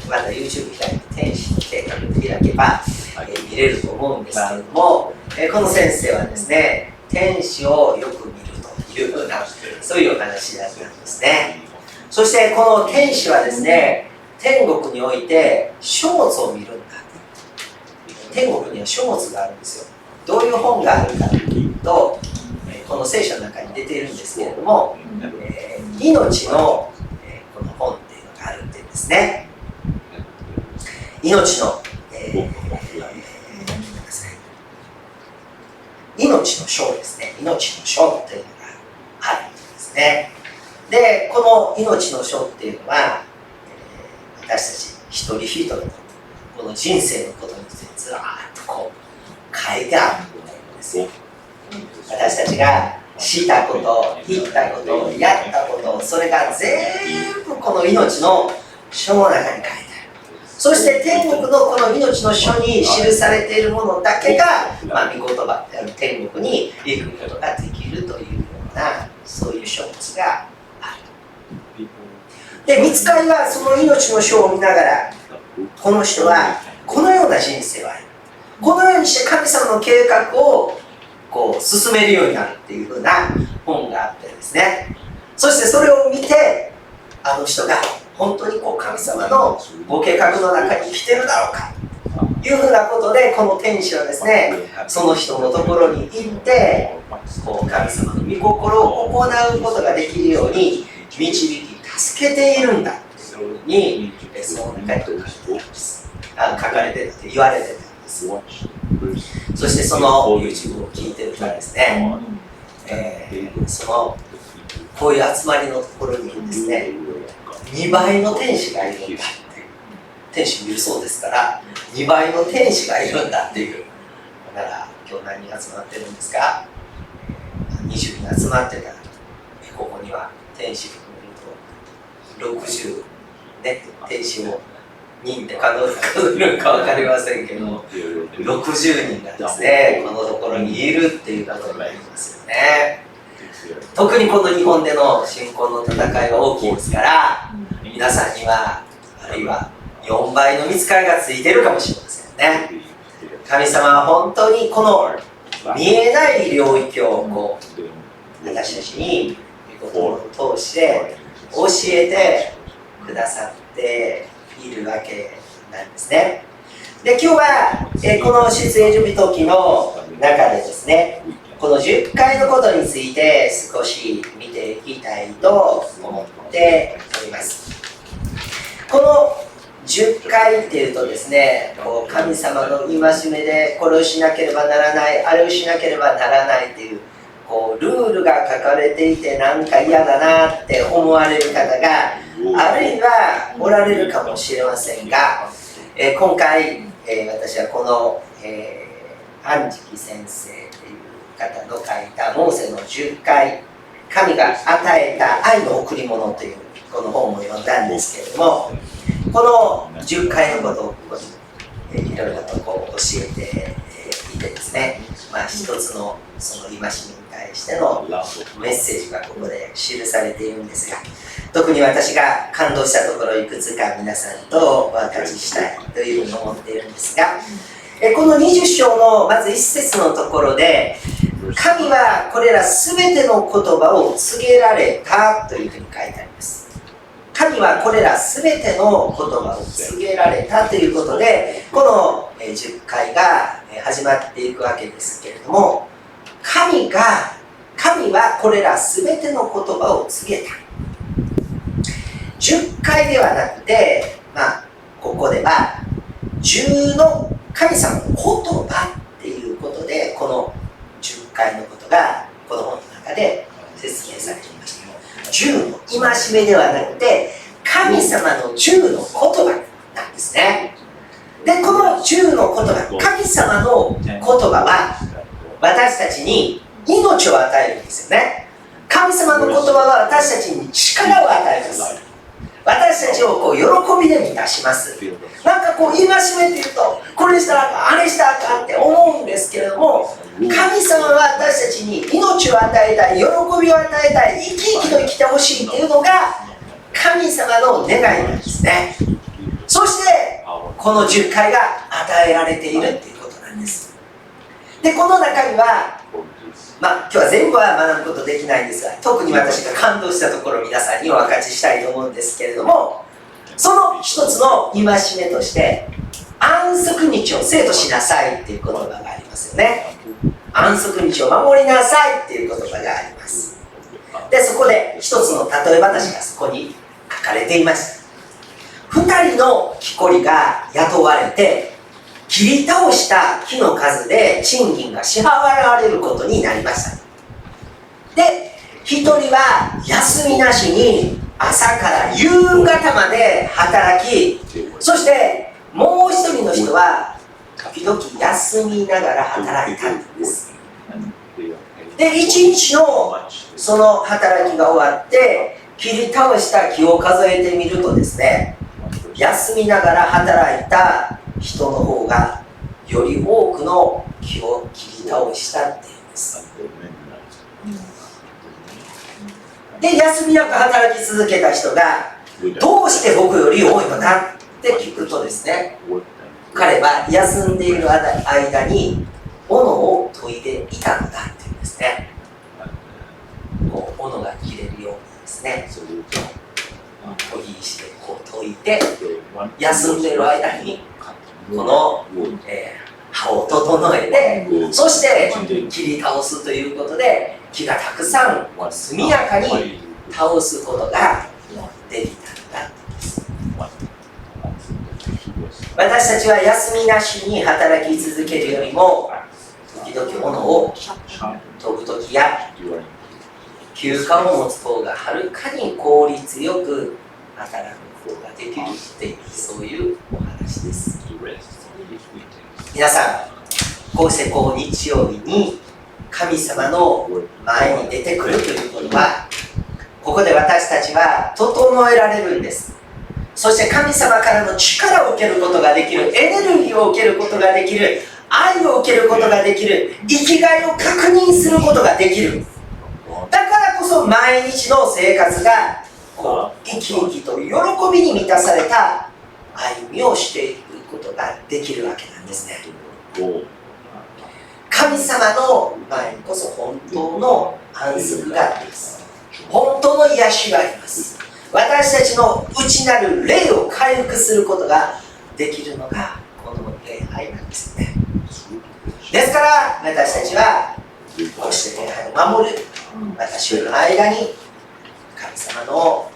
また YouTube 開いて天使の計画を開けば見れると思うんですけれども、この先生はですね、天使をよく見るというようなそういうお話だったんですね。そしてこの天使はですね、天国において書物を見るんだ。天国には書物があるんですよ。どういう本があるかというと、この聖書の中に出ているんですけれども、命のこの本っていうのがあるっていうんですね。命の、命の書ですね。命の書というのがあるんですね。で、この命の書っていうのは、私たち一人一人のこの人生のことについてずらーっとこう書いてあるんですよ。私たちがしたこと、言ったこと、やったこと、それが全部この命の書の中に書いてある。そして天国のこの命の書に記されているものだけが、御言葉である天国に行くことができるというような、そういう書物がある。で、御使いはその命の書を見ながら、この人はこのような人生を歩む。このようにして神様の計画をこう進めるようになるっていうふうな本があってですね。そしてそれを見て、あの人が本当にこう神様のご計画の中に来てるだろうかというふうなことで、この天使はですね、その人のところに行ってこう神様の御心を行うことができるように導き助けているんだというふうにその中に書かれてたと言われてたんです。そしてその YouTube を聞いてるとですね、こういう集まりのところにですね、2倍の天使がいるんだっていう、天使もいるそうですから2倍の天使がいるんだっていう。だから今日何人集まってるんですか？20人集まってたら、ここには天使含めると60、ね、天使を人で数えるか分かりませんけど、60人がですね、このところにいるっていうことになりますよね。特にこの日本での信仰の戦いは大きいですから、皆さんにはあるいは4倍の見つかりがついているかもしれませんね。神様は本当にこの見えない領域をこう私たちに御言葉を通して教えてくださっているわけなんですね。で、今日はこの出エジプト記の中でですね、この10回のことについて少し見ていきたいと思っております。この10回っていうとですね、こう神様の戒めでこれをしなければならない、あれをしなければならないっていうこうルールが書かれていてなんか嫌だなって思われる方があるいはおられるかもしれませんが、今回、私はこの、安食先生という方の書いたモーセの10回神が与えた愛の贈り物というこの本を読んだんですけれども、この10回のことをここにいろいろとこう教えていてですね、一つのその戒めに対してのメッセージがここで記されているんですが、特に私が感動したところいくつか皆さんとお分かちしたいというふうに思っているんですが、この20章のまず1節のところで、神はこれらすべての言葉を告げられたというふうに書いてあります。神はこれらすべての言葉を告げられたということで、この10回が始まっていくわけですけれども、神はこれらすべての言葉を告げた。10回ではなくて、ここでは10の神様の言葉っていうことで、この10回のことがこの本の中で説明されていました。10の戒めではなくて神様の10の言葉なんですね。で、この10の言葉、神様の言葉は私たちに命を与えるんですよね。神様の言葉は私たちに力を与えます。私たちをこう喜びで満たします。なんかこう戒めっていうと、これしたらあかん、あれしたらあかんって思うんですけれども、神様は私たちに命を与えたい、喜びを与えたい、生き生きと生きてほしいっていうのが神様の願いなんですね。そしてこの10回が与えられているっていうことなんです。で、この中には今日は全部は学ぶことできないんですが、特に私が感動したところを皆さんにお分かちしたいと思うんですけれども、その一つの戒めとして安息日を生としなさいっていう言葉がありますよね。安息日を守りなさいっていう言葉があります。で、そこで一つの例え話がそこに書かれていました。2人の木こりが雇われて切り倒した木の数で賃金が支払われることになりました。で、1人は休みなしに朝から夕方まで働き、そしてもう1人の人は時々休みながら働いたんです。で、1日のその働きが終わって切り倒した木を数えてみるとですね、休みながら働いた人の方がより多くの木を切り倒したっていうんです。で、休みなく働き続けた人がどうして僕より多いのかって聞くとですね、彼は休んでいる間に斧を研いでいたのだっていうんですね。こう斧が切れるようにですね、研ぎしてこう研いで、休んでいる間にこの、刃を整えて、そして切り倒すということで木がたくさん速やかに倒すことができたのだ。私たちは休みなしに働き続けるよりも、時々斧を研ぐ時や休暇を持つ方がはるかに効率よく働く方ができるっていう、そういうお話です。皆さん、こうしてこう日曜日に神様の前に出てくるということは、ここで私たちは整えられるんです。そして神様からの力を受けることができる、エネルギーを受けることができる、愛を受けることができる、生きがいを確認することができる。だからこそ毎日の生活がこう生き生きと喜びに満たされた歩みをしていくことができるわけなんですね。神様の前にこそ本当の安息があります。本当の癒しがあります。私たちの内なる霊を回復することができるのがこの礼拝なんですね。ですから私たちはこうして礼拝を守る、また週の間に神様の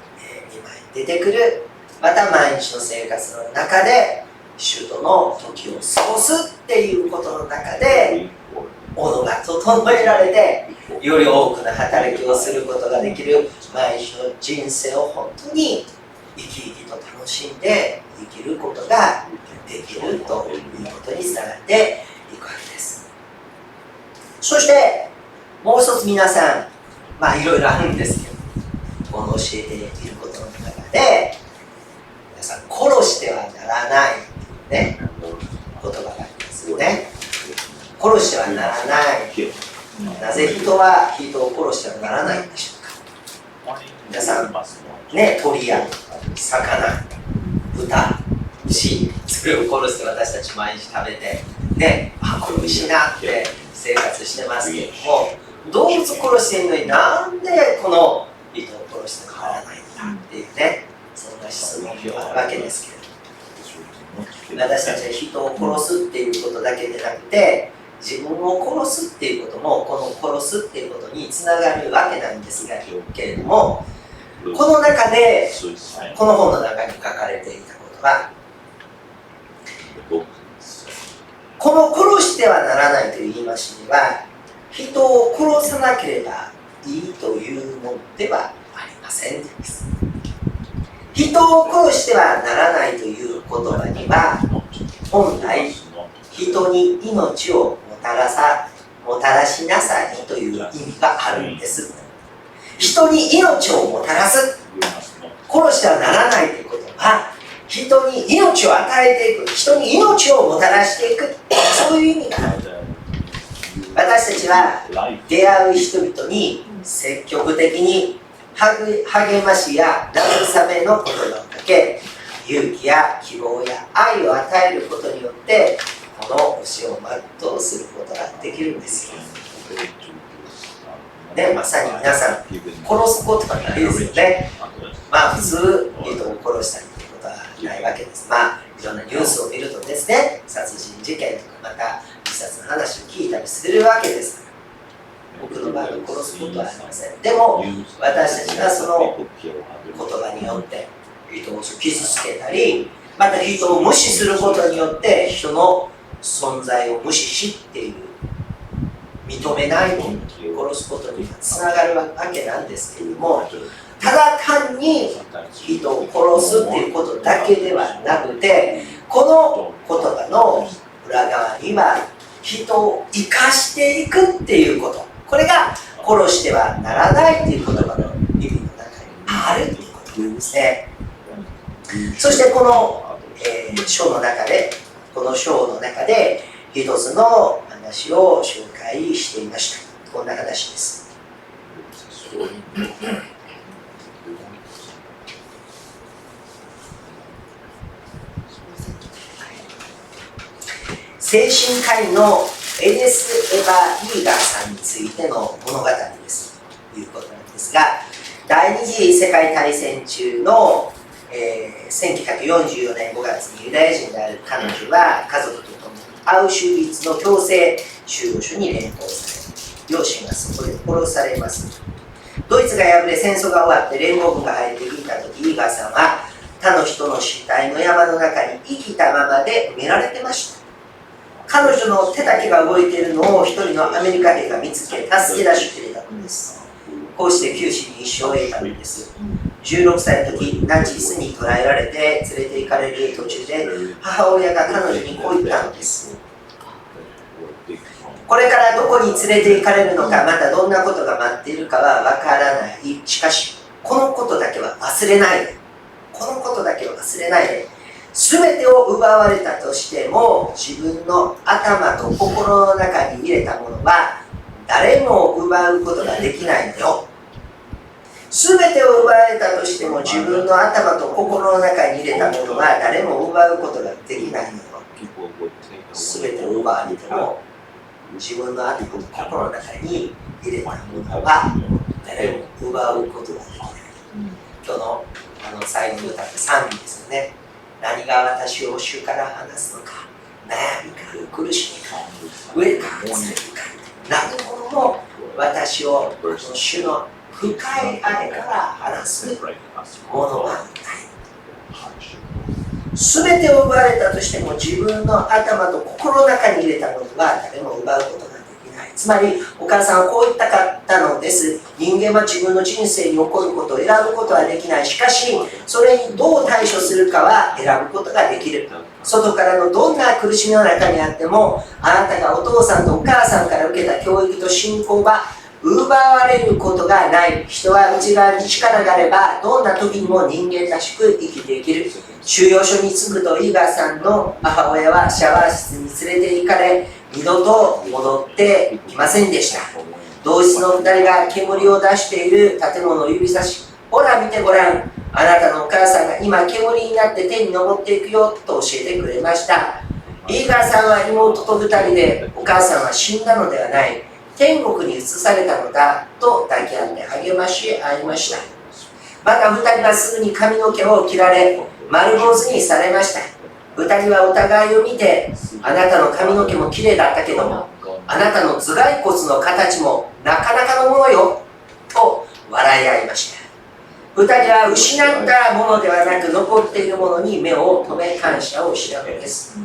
今に出てくる、また毎日の生活の中で主との時を過ごすっていうことの中で斧が整えられて、より多くの働きをすることができる毎日の人生を本当に生き生きと楽しんで生きることができるということにつながっていくわけです。そしてもう一つ皆さん、いろいろあるんですけど、この教えていることの中で皆さん、殺してはならないというね、言葉がありますよね。殺してはならない。なぜ人は人を殺してはならないんでしょうか。皆さん、ね、鳥や魚、豚、牛、それを殺して私たち毎日食べて、ね、これ美味しいなって生活してますけども、動物殺してるのになんでこの人を殺してはならないんだっていうね、そんな質問があるわけですけれども、私たちは人を殺すっていうことだけでなくて、自分を殺すっていうこともこの殺すっていうことにつながるわけなんですが、けれども、この中でこの本の中に書かれていたことは、この殺してはならないという言い回しには、人を殺さなければいいというのではありませんです。人を殺してはならないという言葉には、本来人に命をももたらしなさいという意味があるんです。人に命をもたらす、殺してはならないということは、人に命を与えていく、人に命をもたらしていく、そういう意味がある。私たちは出会う人々に積極的に励ましや慰めの言葉をかけ、勇気や希望や愛を与えることによってこの教えを全うすることができるんですよ。ね、まさに皆さん殺すことはないですよね。まあ普通人を殺したりということはないわけです。まあいろんなニュースを見るとですね、殺人事件とかまた自殺の話を聞いたりするわけですから、僕の場合は殺すことはありません。でも私たちがその言葉によって人を傷つけたり、また人を無視することによって人の存在を無視しっていう、認めないものを殺すことにつながるわけなんですけれども、ただ単に人を殺すっていうことだけではなくて、この言葉の裏側には人を生かしていくっていうこと、これが殺してはならないっていう言葉の意味の中にあるっていうことなんですね。そしてこの、章の中で、この章の中で一つの話を紹介していました。こんな話です。精神科医のエデス・エヴァ・イーガーさんについての物語ですということなんですが、第二次世界大戦中の、1944年5月にユダヤ人である彼女は家族と共にアウシュビッツの強制収容所に連行され、両親がそこで殺されます。ドイツが敗れ戦争が終わって連合軍が入ってきた時、イーガーさんは他の人の死体の山の中に生きたままで埋められてました。彼女の手だけが動いているのを一人のアメリカ兵が見つけ助け出してくれたのです。こうして九死に一生を得たのです。16歳の時、ナチスに捕らえられて連れて行かれる途中で、母親が彼女にこう言ったのです。これからどこに連れて行かれるのか、またどんなことが待っているかはわからない。しかし、このことだけは忘れないで。このことだけは忘れないで。すべてを奪われたとしても、自分の頭と心の中に入れたものは誰も奪うことができないのよ。すべてを奪われたとしても、自分の頭と心の中に入れたものは誰も奪うことができないのよ。すべてを奪われても、自分の頭と心の中に入れたものは誰も奪うことができない。今日の最後に歌った賛美ですよね。何が私を主から離すのか、悩みか苦しみか上か辛いかなどものも私を主の深い愛から離すものはない。すべてを奪われたとしても、自分の頭と心の中に入れたものは誰も奪うことができない。つまりお母さんはこう言ったかったのです。人間は自分の人生に起こることを選ぶことはできない。しかしそれにどう対処するかは選ぶことができる。外からのどんな苦しみの中にあっても、あなたがお父さんとお母さんから受けた教育と信仰は奪われることがない。人は内側に力があれば、どんな時にも人間らしく生きていける。収容所に着くと、イーガーさんの母親はシャワー室に連れて行かれ、二度と戻ってきませんでした。同室の2人が煙を出している建物を指さし、ほら見てごらん、あなたのお母さんが今煙になって天に昇っていくよと教えてくれました。イーガーさんは妹と2人で、お母さんは死んだのではない、天国に移されたのだと抱き合って励まし合いました。また2人はすぐに髪の毛を切られ、丸坊主にされました。2人はお互いを見て、あなたの髪の毛もきれいだったけども、あなたの頭蓋骨の形もなかなかのものよと笑い合いました。2人は失ったものではなく、残っているものに目を留め感謝をしたのです。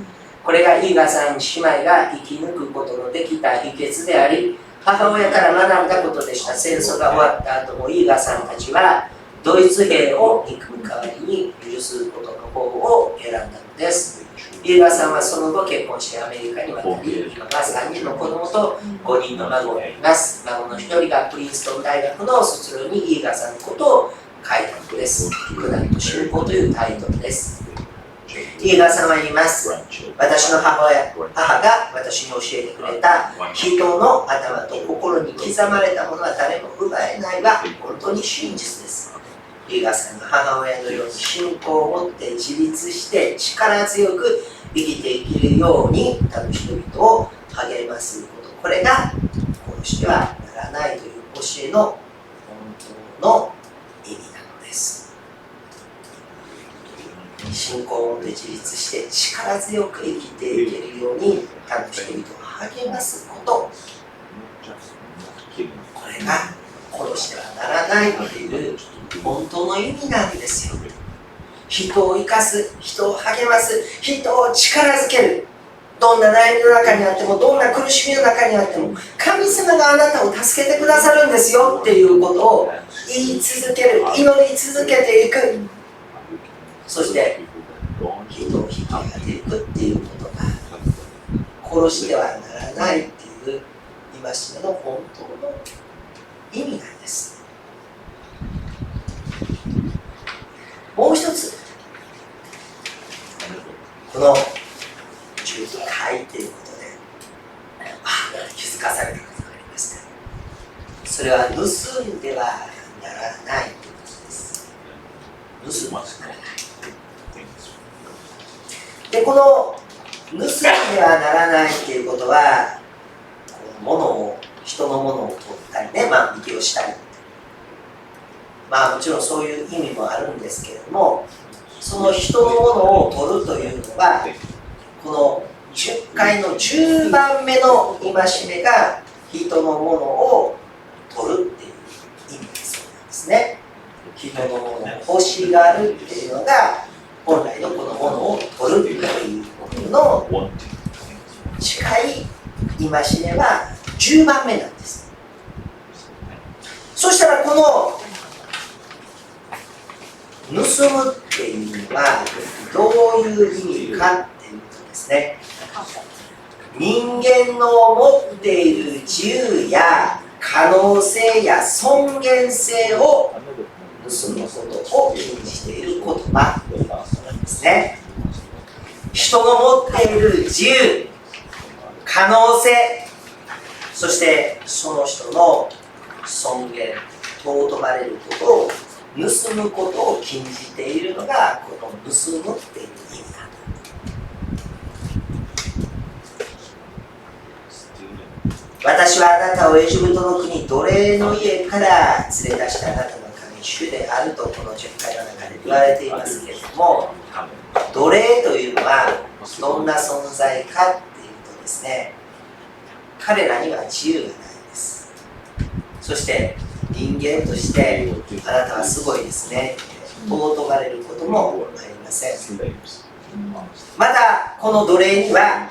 これがイーガーさん姉妹が生き抜くことのできた秘訣であり、母親から学んだことでした。戦争が終わった後もイーガーさんたちはドイツ兵を憎む代わりに許すことの方を選んだのです。イイエガさんはその後結婚してアメリカに渡り、今は3人の子供と5人の孫がいます。孫の1人がプリンストン大学の卒業にイエガさんのことを書いたのです。苦難と信仰というタイトルです。イエガさんは言います。私の母が私に教えてくれた人の頭と心に刻まれたものは誰も奪えないは本当に真実です。イエガさんの母親のように信仰を持って自立して力強く生きていけるように他の人々を励ますこと、これが殺してはならないという教えの本当の意味なのです。信仰を持って自立して力強く生きていけるように他の人々を励ますこと、これが殺してはならないという本当の意味なんですよ。人を生かす、人を励ます、人を力づける。どんな悩みの中にあっても、どんな苦しみの中にあっても、神様があなたを助けてくださるんですよっていうことを言い続ける、祈り続けていく。そして人を引き上げていくっていうことが殺してはならないっていう戒めの本当の意味なんです。もう一つ、この12回ということで気づかされたことがありました。それは盗んではならないということです。盗んではならない。で、この盗んではならないということは、人のものを取ったりね、万引きをしたり、もちろんそういう意味もあるんですけれども、その人のものを取るというのは、この10回の10番目の戒めが人のものを取るっていう意味だそうなんですね。人のものを欲しがるっていうのが本来のこのものを取るということの近い戒めは10番目なんです。そしたらこの盗むっていうのはどういう意味かっていうとですね、人間の持っている自由や可能性や尊厳性を盗むことを禁じている言葉なんですね。人の持っている自由、可能性、そしてその人の尊厳、尊ばれることを盗むことを禁じているのがこの盗むっていう意味なんだ。私はあなたをエジプトの国奴隷の家から連れ出したあなたの神主であるとこの10回の中で言われていますけれども、奴隷というのはどんな存在かっていうとですね、彼らには自由がないです。そして人間としてあなたはすごいですねって尊ばれることもありません。またこの奴隷には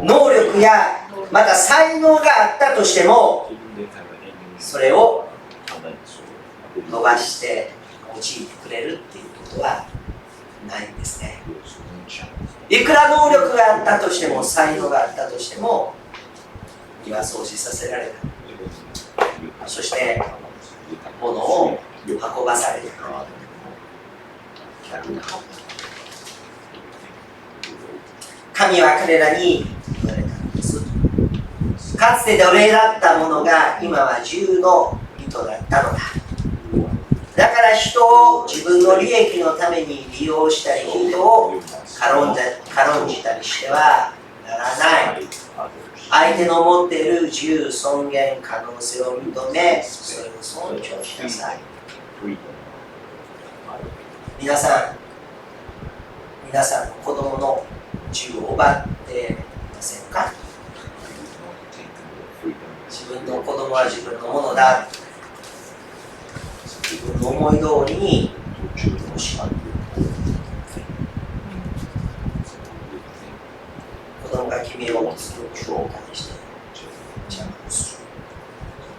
能力やまた才能があったとしても、それを伸ばして用いてくれるっていうことはないんですね。いくら能力があったとしても、才能があったとしても庭掃除させられない。そして物を運ばされる。神は彼らに言われたのです。かつて奴隷だったものが今は自由の身となったのだ。だから人を自分の利益のために利用したり、人を軽んじたりしてはならない。相手の持っている自由、尊厳、可能性を認め、それを尊重しなさい。皆さんの子供の自由を奪っていませんか？自分の子供は自分のものだ。自分の思い通りに欲しい。子供が君をすることを介して邪魔をする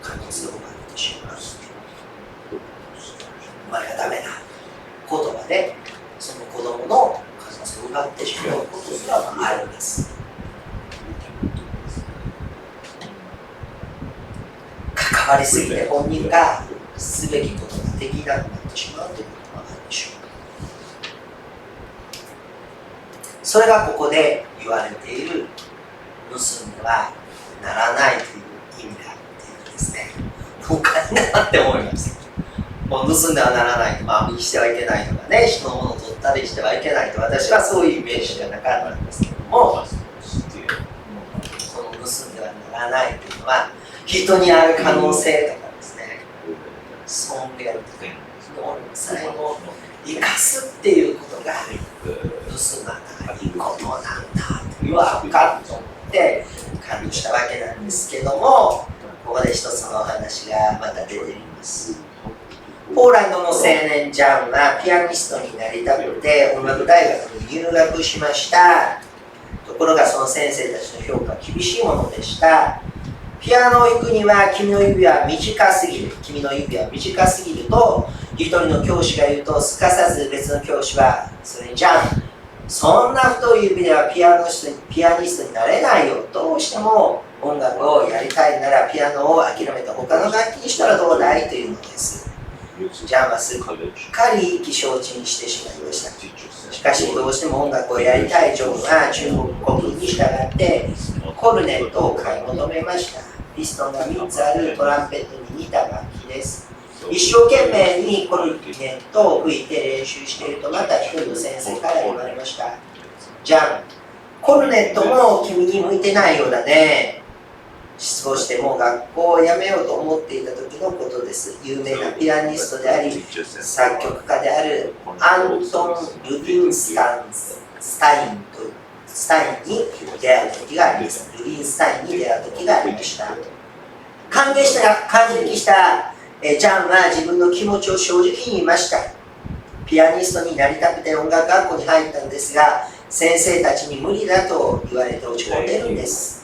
可能性を奪ってしまう。お前がダメだ。言葉でその子供の可能性を奪わってしまうことがあるんです。関わりすぎて本人がすべきことができなくなってしまうということがあるでしょう。それがここで言われている盗んではならないという意味があっているんですね。お金だなって思います。もう盗んではならないと、万引きしてはいけないとかね、人のものを取ったりしてはいけないと、私はそういうイメージじゃなかったんですけども、その盗んではならないというのは、人にある可能性とかですね、尊厳とか、最後生かすっていうことが盗まないことなんだというわかと思って感動したわけなんですけども、ここで一つのお話がまた出ています。ポーランドの青年ジャンはピアニストになりたくて音楽大学に入学しました。ところがその先生たちの評価は厳しいものでした。ピアノを弾くには君の指は短すぎると一人の教師が言うと、すかさず別の教師はそれにジャン、そんな太い指ではピアニストになれないよ。どうしても音楽をやりたいならピアノを諦めて他の楽器にしたらどうだいというのです。ジャンはすっかり意気消沈してしまいました。しかしどうしても音楽をやりたいジョンは中国に従ってコルネットを買い求めました。ピストンが3つあるトランペットに似た楽器です。一生懸命にコルネットを吹いて練習していると、また一人の先生から言われました。ジャン、コルネットも君に向いてないようだね。失望してもう学校を辞めようと思っていた時のことです。有名なピアニストであり作曲家であるアントン・ルビンスタインに出会う時があります。ルビンスタインに出会う時がありました。感激したジャンは自分の気持ちを正直に言いました。ピアニストになりたくて音楽学校に入ったんですが、先生たちに無理だと言われて落ち込んでるんです。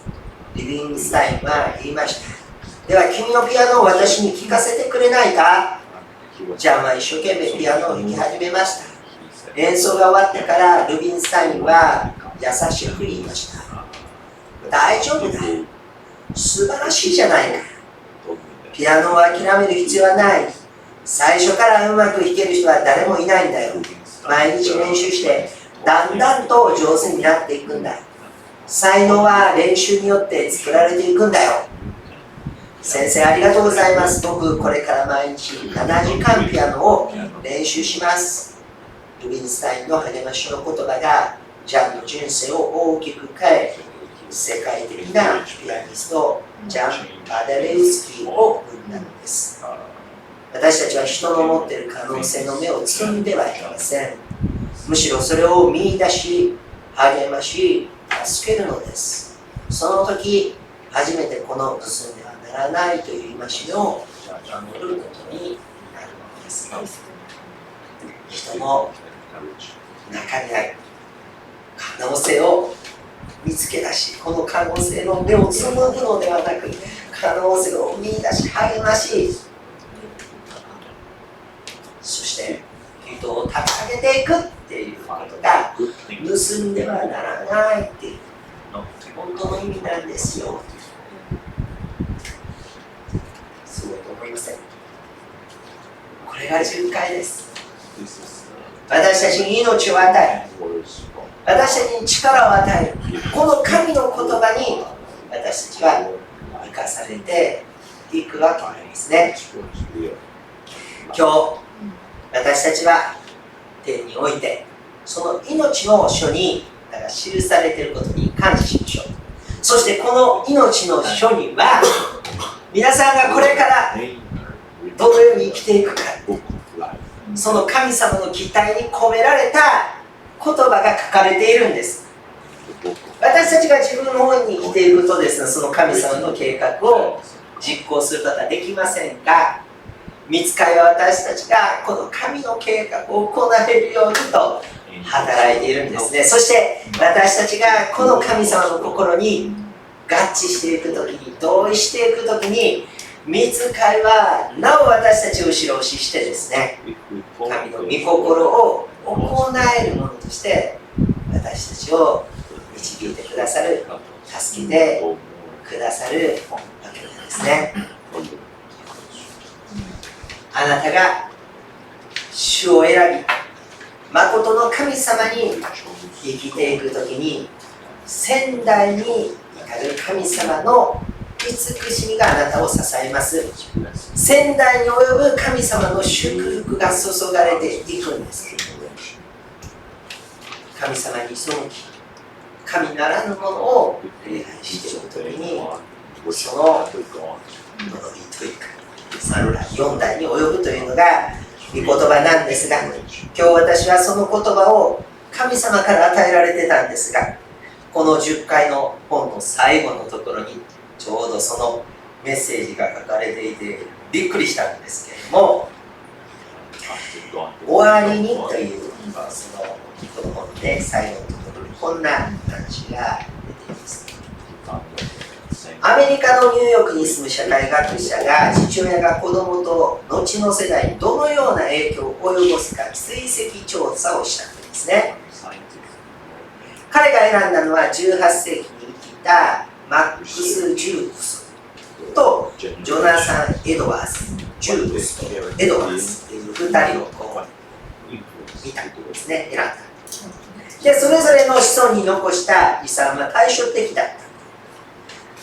リビングスタインは言いました。では君のピアノを私に聴かせてくれないか。ジャンは一生懸命ピアノを弾き始めました。演奏が終わってからルビンスタインは優しく言いました。大丈夫だ。素晴らしいじゃないか。ピアノを諦める必要はない。最初からうまく弾ける人は誰もいないんだよ。毎日練習してだんだんと上手になっていくんだ。才能は練習によって作られていくんだよ。先生ありがとうございます。僕これから毎日7時間ピアノを練習します。ルビンスタインの励ましの言葉がジャンの人生を大きく変え、世界的なピアニストジャン・パデレウスキーを生んだのです。私たちは人の持っている可能性の目をつんではいけません。むしろそれを見出し、励まし、助けるのです。その時、初めてこの盗んではならないという戒めを守ることになるのです。人の中にある可能性を見つけ出し、この可能性の目をつむぐのではなく、可能性を見出し、励まし、そして人を高げていくっていうことが盗んではならないっていう本当の意味なんですよ。すごいと思いません？これが巡回です。私たちに命を与え、私たちに力を与える、この神の言葉に私たちは生かされていくわけなんですね。今日私たちは天においてその命の書に記されていることに感謝しましょう。そしてこの命の書には皆さんがこれからどのように生きていくか、その神様の期待に込められた言葉が書かれているんです。私たちが自分の方に生きていくとですね、その神様の計画を実行することはできませんが、御使いは私たちがこの神の計画を行えるようにと働いているんですね。そして私たちがこの神様の心に合致していくときに、同意していくときに、御使いはなお私たちを後ろ押ししてですね、神の御心を行えるものとして私私たちを導いてくださる、助けてくださるわけなんですね。あなたが主を選び、誠の神様に生きていくときに、仙台に至る神様の慈しみがあなたを支えます。仙台に及ぶ神様の祝福が注がれていくんです。神様に背き、神ならぬものを礼拝しているときに、その呪いというか、4代に及ぶというのが御言葉なんですが、今日私はその言葉を神様から与えられてたんですが、この10回の本の最後のところにちょうどそのメッセージが書かれていてびっくりしたんですけれども、終わりにというそのこの本で最後のところにこんな話が出ています。アメリカのニューヨークに住む社会学者が、父親が子供と後の世代にどのような影響を及ぼすか追跡調査をしたんですね。彼が選んだのは18世紀に生きたマックス・ジュークスとジョナサン・エドワーズ、ジュークスとエドワーズという2人をこう見たんですね、選んだ。で、それぞれの子孫に残した遺産は対照的だった。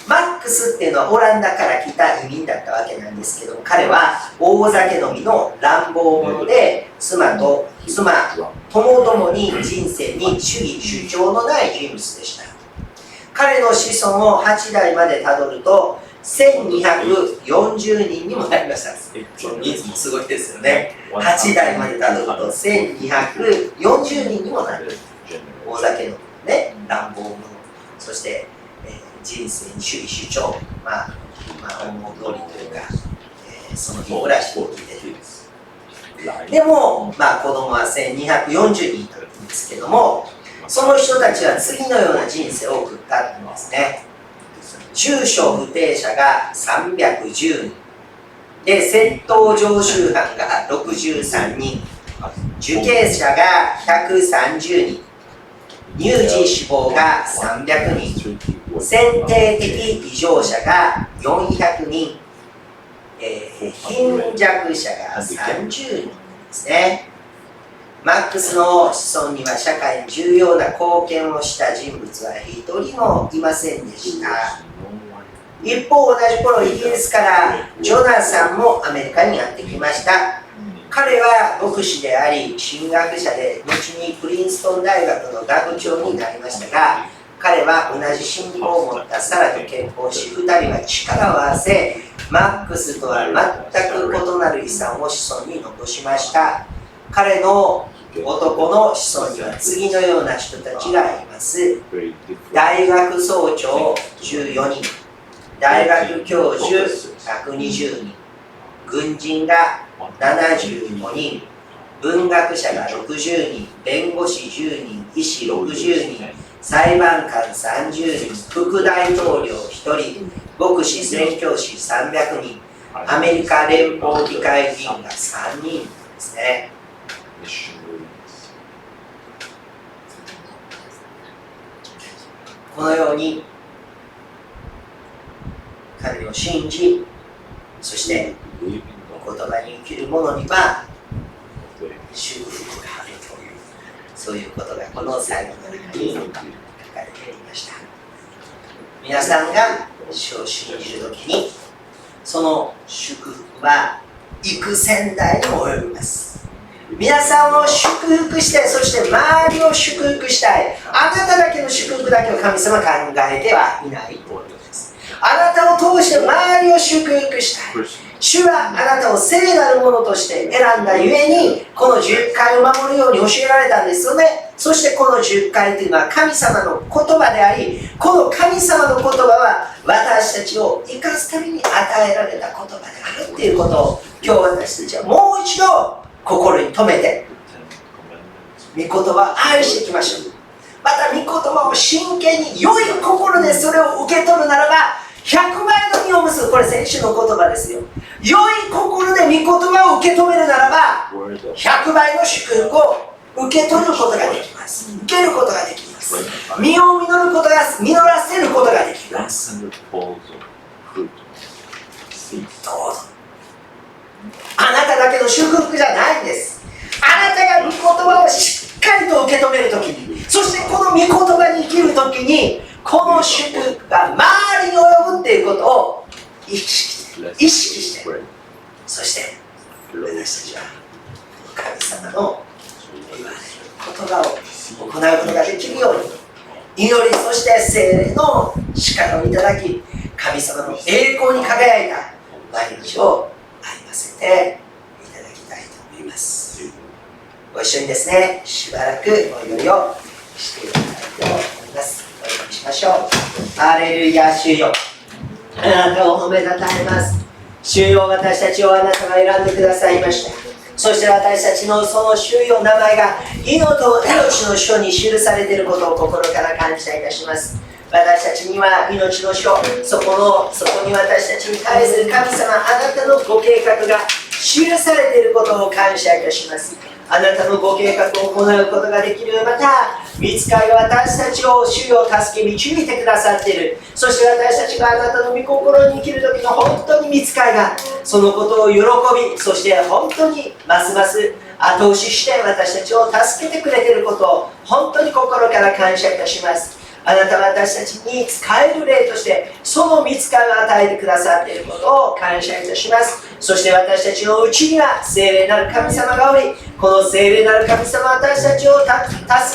マックスっていうのはオランダから来た移民だったわけなんですけど、彼は大酒飲みの乱暴者で、妻ともどもに人生に主義主張のない人物でした。彼の子孫を8代までたどると1240人にもなりました。その人数もすごいですよね。8代までたどると1240人にもなる。大酒飲みね、乱暴者、そして人生に主義主張、思う通りというか、その日暮らしを生きている。でも、子供は1240人いたんですけども、その人たちは次のような人生を送ったんですね。住所不定者が310人、で、窃盗常習犯が63人、受刑者が130人、乳児死亡が300人、選定的異常者が400人、貧弱者が30人ですね。マックスの子孫には社会に重要な貢献をした人物は一人もいませんでした。一方、同じ頃イギリスからジョナサンもアメリカにやってきました。彼は牧師であり、神学者で、後にプリンストン大学の学長になりましたが、彼は同じ信仰を持ったサラと結婚し、2人は力を合わせ、マックスとは全く異なる遺産を子孫に残しました。彼の男の子孫には次のような人たちがいます。大学総長14人、大学教授120人、軍人が75人、文学者が60人、弁護士10人、医師60人、裁判官30人、副大統領1人、牧師宣教師300人、アメリカ連邦議会議員が3人ですね。このように神を信じ、そしてお言葉に生きる者には祝福があるという、そういうことがこの最後の中に書かれていました。皆さんが主を信じるときに、その祝福は幾千代にも及びます。皆さんを祝福して、そして周りを祝福したい。あなただけの祝福だけを神様考えてはいないということです。あなたを通して周りを祝福したい。主はあなたを聖なるものとして選んだゆえに、この10回を守るように教えられたんですよね。そしてこの10回というのは神様の言葉であり、この神様の言葉は私たちを生かすために与えられた言葉であるということを、今日私たちはもう一度心に留めて、御言葉を愛していきましょう。また御言葉を真剣に良い心でそれを受け取るならば、100倍の実を結ぶ。これ先週の言葉ですよ。良い心で御言葉を受け止めるならば、100倍の祝福を受け取ることができます。受けることができます。実を実らせることができる。どうぞ。あなただけの祝福じゃないんです。あなたが御言葉をしっかりと受け止めるときに、そしてこの御言葉に生きるときに、この祝福が周りに及ぶっていうことを意識して、そして私たちは神様の言われる言葉を行うことができるように祈り、そして聖霊の力をいただき、神様の栄光に輝いた毎日を歩ませていただきたいと思います。ご一緒にですね、しばらくお祈りをしていきたいと思います。お祈りしましょう。ハレルヤ、主よ、あなたを褒めたたえます。主よ、私たちをあなたが選んでくださいました。そして私たちのその主よ名前が命の書に記されていることを心から感謝いたします。私たちには命の書、そこに私たちに対する神様、あなたのご計画が記されていることを感謝いたします。あなたのご計画を行うことができる。また、御使いが私たちを主よ助け導いてくださっている。そして私たちがあなたの御心に生きる時の本当に御使いがそのことを喜び、そして本当にますます後押しして私たちを助けてくれていることを本当に心から感謝いたします。あなたは私たちに使える例としてその御使いを与えてくださっていることを感謝いたします。そして私たちのうちには聖霊なる神様がおり、この聖霊なる神様は私たちを助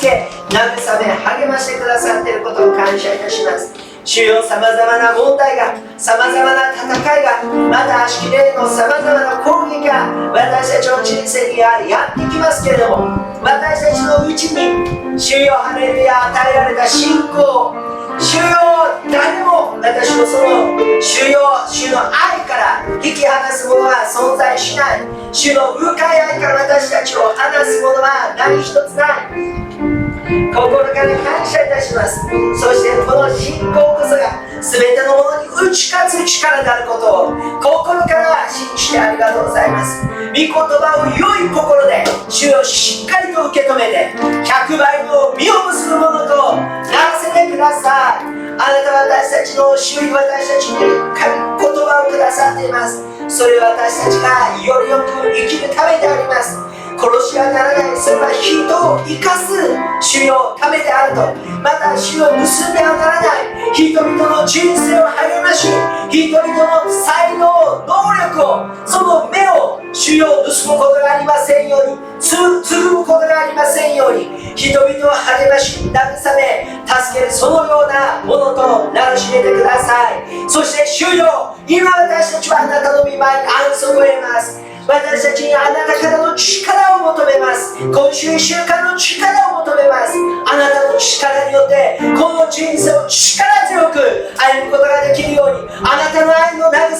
け、慰め、励ましてくださっていることを感謝いたします。主よ、さまざまな問題が、さまざまな戦いが、また悪しき霊のさまざまな攻撃が私たちの人生にやってきますけれども、私たちのうちに主よ、ハレルヤ、与えられた信仰、主よ、誰も私のその主の愛から引き離すものは存在しない。主の深い愛から私たちを離すものは何一つない。心から感謝いたします。そしてこの信仰こそが全てのものに打ち勝つ力であることを心から信じてありがとうございます。御言葉を良い心で主をしっかりと受け止めて100倍の実を結ぶものとならせてください。あなたは私たちの主に私たちに言葉をくださっています。それは私たちがよりよく生きるためであります。殺しはならない。それは人を生かす主のためであると。また主を盗んではならない。人々の人生を励まし、人々の才能、能力を、その目を主を盗むことがありませんように、つぐむことがありませんように、人々を励まし、慰め、助けるそのようなものとならしめてください。そして主よ、今私たちはあなたの御前に安息を得ます。私たちにあなたからの力を求めます。今週1週間の力を求めます。あなたの力によってこの人生を力強く歩むことができるように、あなたの愛の慰め励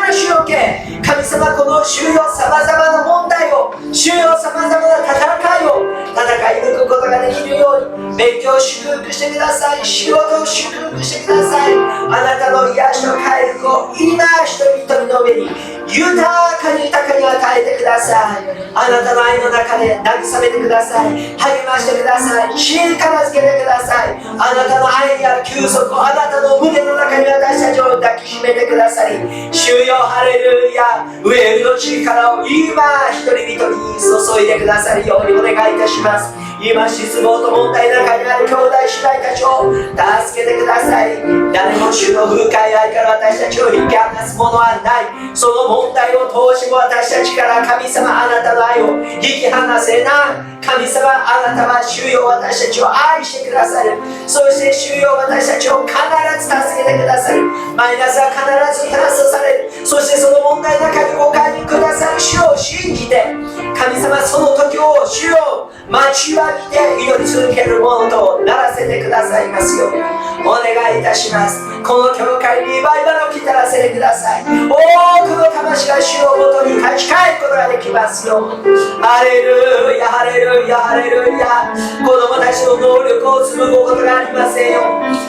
ましを受け、神様、この主よ、さまざまな問題を、主よ、さまざまな戦いを戦い抜くことができるように、勉強を祝福してください。仕事を祝福してください。あなたの癒しと回復を今一人一人の上に豊かに与えてください。あなたの愛の中で慰めてください。励ましてください。知恵からづけてください。あなたの愛にある休息をあなたの胸の中に私たちを抱きしめてくださり、主よ、ハレルヤ、ウェルの力を今一人一人に注いでくださるようにお願いいたします。今失望と問題の中にある兄弟姉妹たちを助けてください。誰も主の深い愛から私たちを引き離すものはない。その問題を通しても私たちから神様、あなたの愛を引き離せない。神様、あなたは主よ、私たちを愛してくださる。そして主よ、私たちを必ず助けてくださる。マイナスは必ずプラスされる。そしてその問題の中にご加入くださる主を信じて、神様、その時を主よ、待ちわびて祈り続けるものとならせてくださいますようにお願いいたします。この教会にリバイバルを来たらせてください。多くの魂が主のもとに立ち返ることができますように。ハレルヤ、ハレルヤ、ハレルヤ。子供たちの能力を紡ぐことがありませんよ。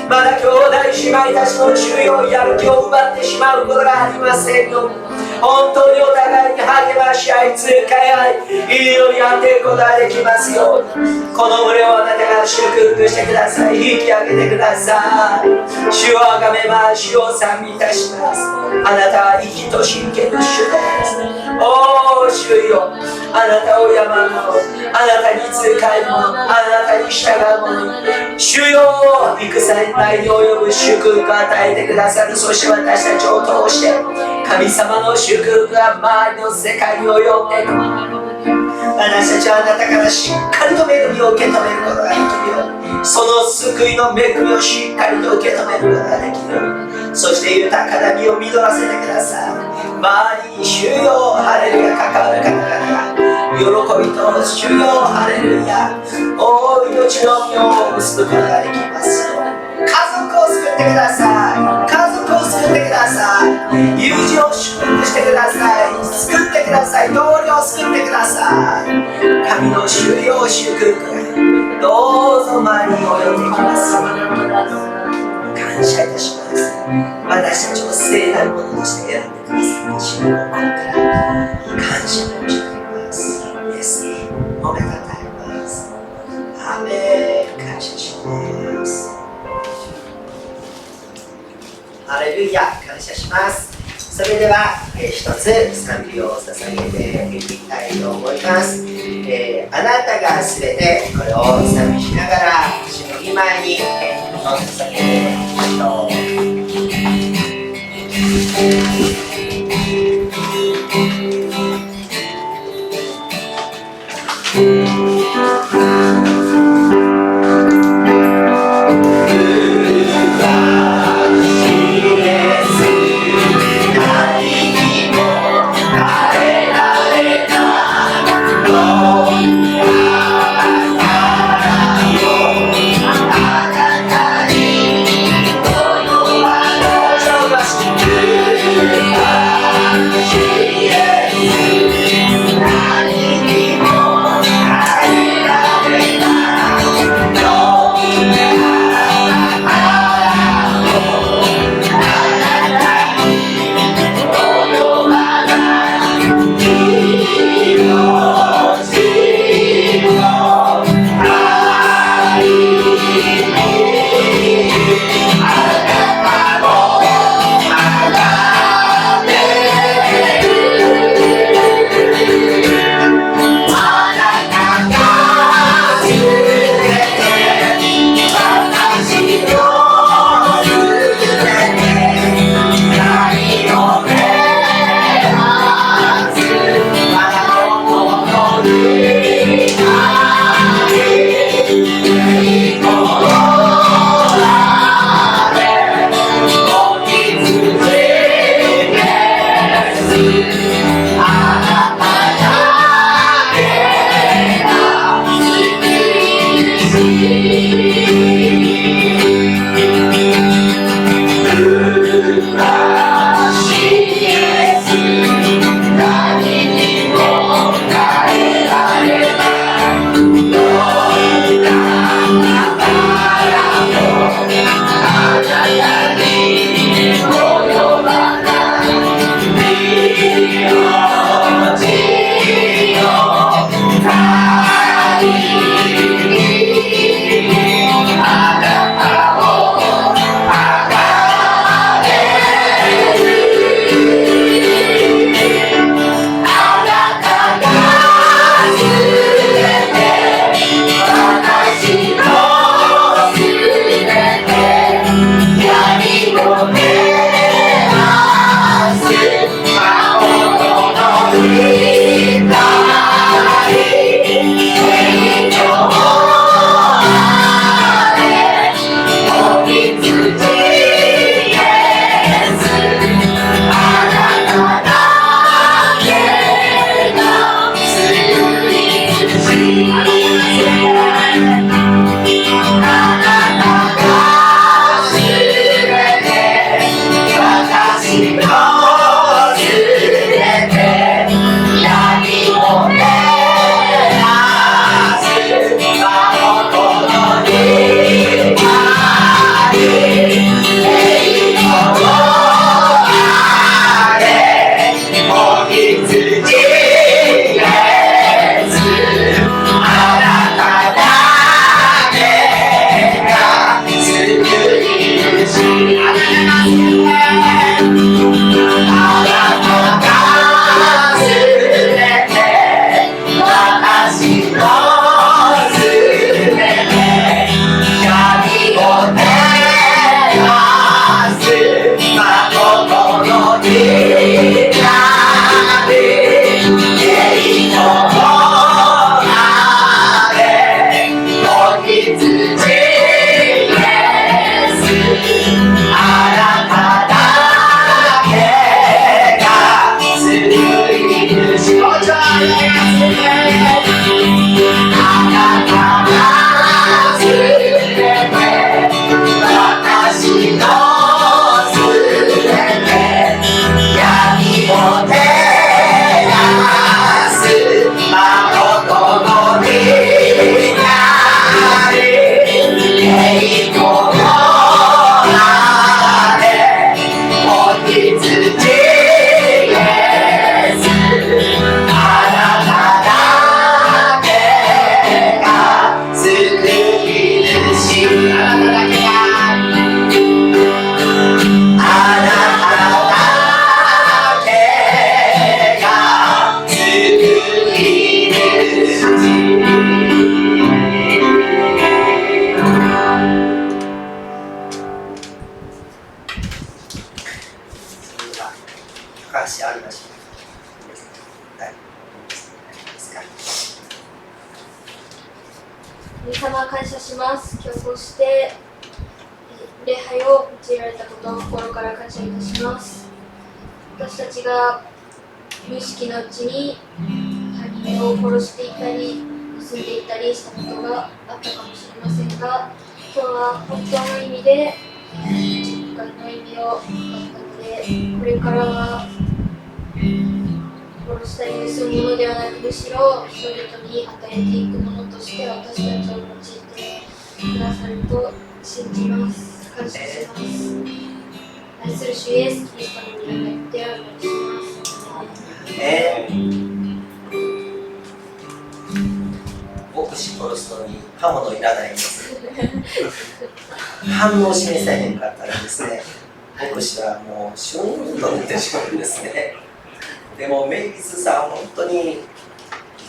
まだ兄弟姉妹たちの主よ、やる気を奪ってしまうことがありませんよ。本当にお互いに励まし合い通会合い祈り合っていくことができますように、この群れをあなたが祝福してください。引き上げてください。主をあがめます。主を賛美いたします。あなたは生きと真剣の主です。おー主よ、あなたを敬う者、あなたに仕える者、あなたに従う者、主よ、戦い前に及ぶ祝福を与えてくださる。そして私たちを通して神様の祝福が周りの世界に及んでいく。私たちはあなたからしっかりと恵みを受け止めることができるように、その救いの恵みをしっかりと受け止めることができるように、そして豊かな実を実らせてください。周りに主よハレルヤ関わる方々が喜びと主よハレルヤ、お命の実を結ぶことができますよ。家族を救ってください。家族を救ってください。友人を祝福してください。救ってください。同僚を救ってください。神の主よ祝福がどうぞ周りに及んできます。感謝いたします。私たちを聖なるものとして選んでください。主の心から感謝をしています。イエスに褒めたたえます。アーメン。感謝します。ハレルヤ、感謝します。それでは、一つ賛美を捧げていきたいと思います。あなたがすべて、これを賛美しながら主の御前に捧げていきましょう。Thank you. 話ありました。神様感謝します。今日こうして礼拝を用いられたことを心から感謝いたします。私たちが無意識のうちに他人を殺していたり盗んでいたりしたことがあったかもしれませんが、今日は本当の意味で実感の意味を分かったので、これからは殺したり盗むものではなく、むしろ人々に与えていくものとして私たちを用いてくださると信じます。感謝します。愛する主イエス・キリストの皆によってお祈りします。牧師殺すのに刃物いらないんです。反応示さへんかったらですね、牧師はもうシューンと出てしまうんですね。でもメイビスさん本当にい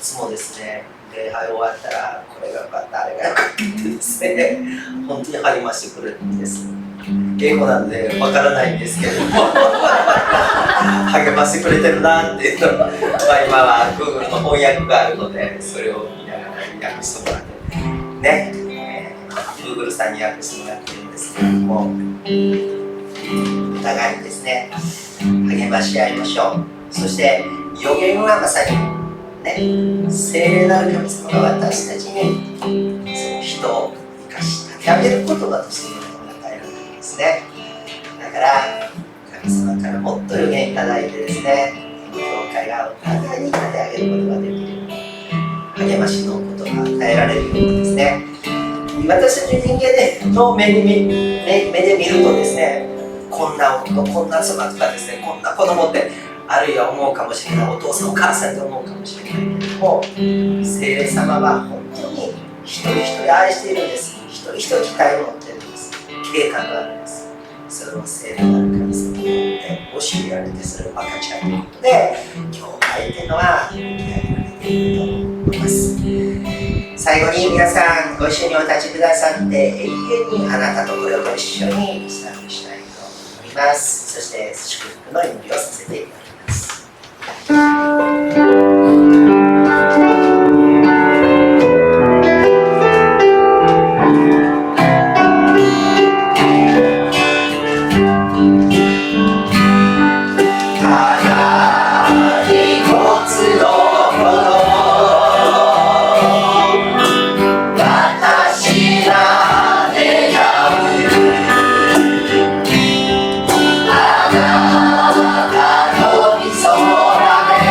つもですね、礼拝終わったらこれが良かった、あれが良かったってですね、本当に励ましてくれるんです。英語なのでわからないんですけれども励ましてくれてるなっていうのは、今は Google の翻訳があるので、それを見ながら訳してもらってね、Google さんに訳してもらってるんですけれども、お互いにですね励まし合いましょう。そして予言はまさにね、聖霊なる神様が私たちにその人を生かして立て上げることだとしているのを与えられるんですね。だから神様からもっと予言いただいてですね、教会がお互いに立て上げることができる、励ましのことが与えられるようにですね、私たち人間の目で見るとですね、こんな夫、こんな妻とかですね、こんな子供ってあるいは思うかもしれない、お父さんお母さんと思うかもしれないけれども、聖霊様は本当に一人一人愛しているんです。一人一人期待を持っているんです。計画があるんです。それを聖霊なる神様によって教えられて、それを分かち合うということで、教会というのは与えられていると思います。最後に皆さんご一緒にお立ちくださって、永遠にあなたとこれをご一緒にスタートしたいと思います。そして祝福の祈りをさせていただきます。あなたの御空で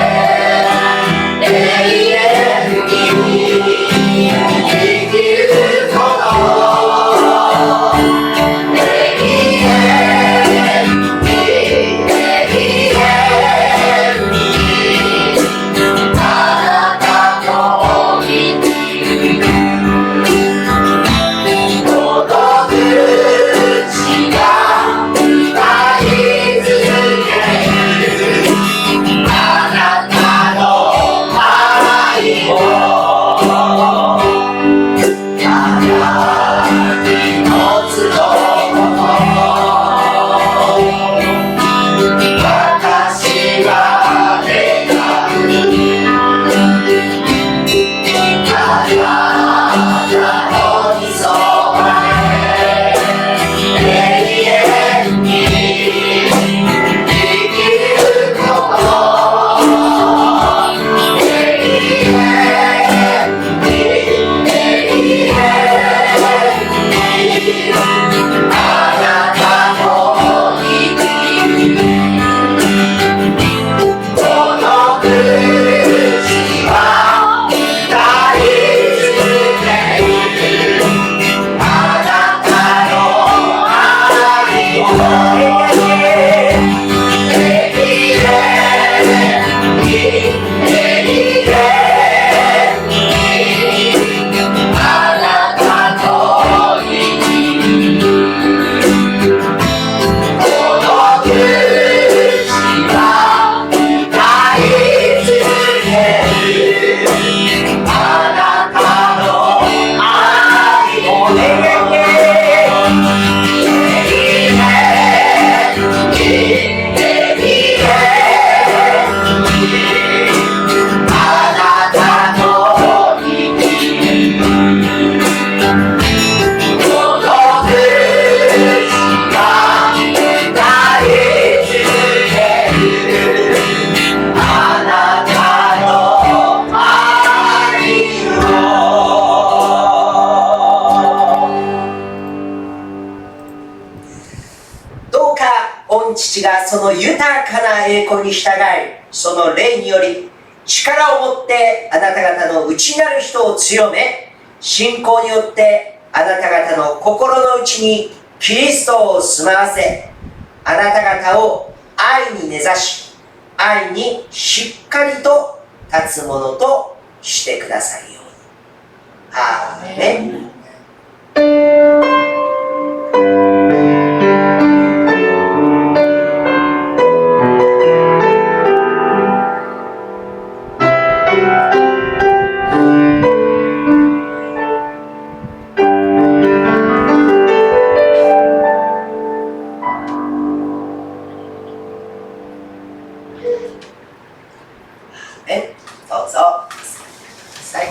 御父がその豊かな栄光に従い、その霊により力を持ってあなた方の内なる人を強め、信仰によってあなた方の心の内にキリストを住まわせ、あなた方を愛に根ざし、愛にしっかりと立つものとしてくださるように。アーメン。どうぞ。はい。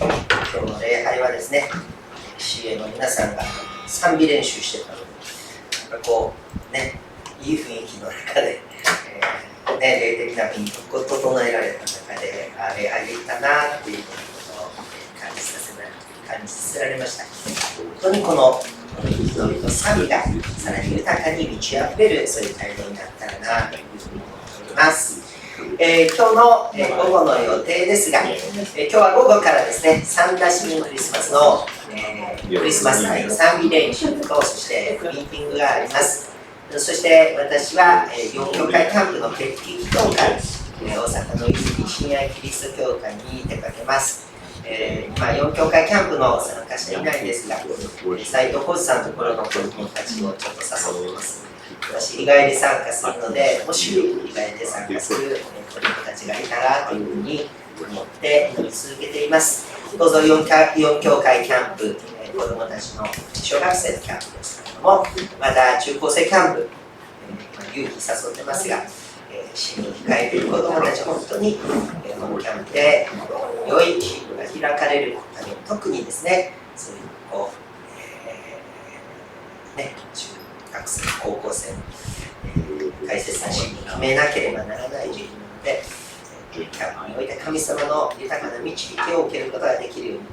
今日の礼拝はですね、CA の皆さんが賛美練習してたので、こうね、いい雰囲気の中で、霊的な雰囲気を整えられた中で、礼拝できたなっていうことを感じさせられました。本当にこの祈りと賛美がさらに豊かに満ち溢れる、そういう態度になったらなというふうに思っております。今日の午後の予定ですが、今日は午後からですね、サンダ市民クリスマスのクリスマス会の賛美練習と、そしてミーティングがあります。そして私は4教会キャンプの決起祈祷会、大阪の泉親愛キリスト教会に出かけます。今4教会キャンプの参加者いないんですが、斉藤浩二さんのところの子供たちをちょっと誘ってます。私、日帰り参加するので、もし日帰りで参加する子供たちがいたらというふうに思って祈り続けています。どうぞ4教会キャンプ、子供たちの小学生のキャンプですけれども、また中高生キャンプ、勇気誘ってますが、進路を控えている子どもたち、本当にこのキャンプで良い進路が開かれるために、特にですね、そういうこう、中学生、高校生の、大切な進路を決めなければならない時期なので、キャンプにおいて神様の豊かな導きを受けることができるように、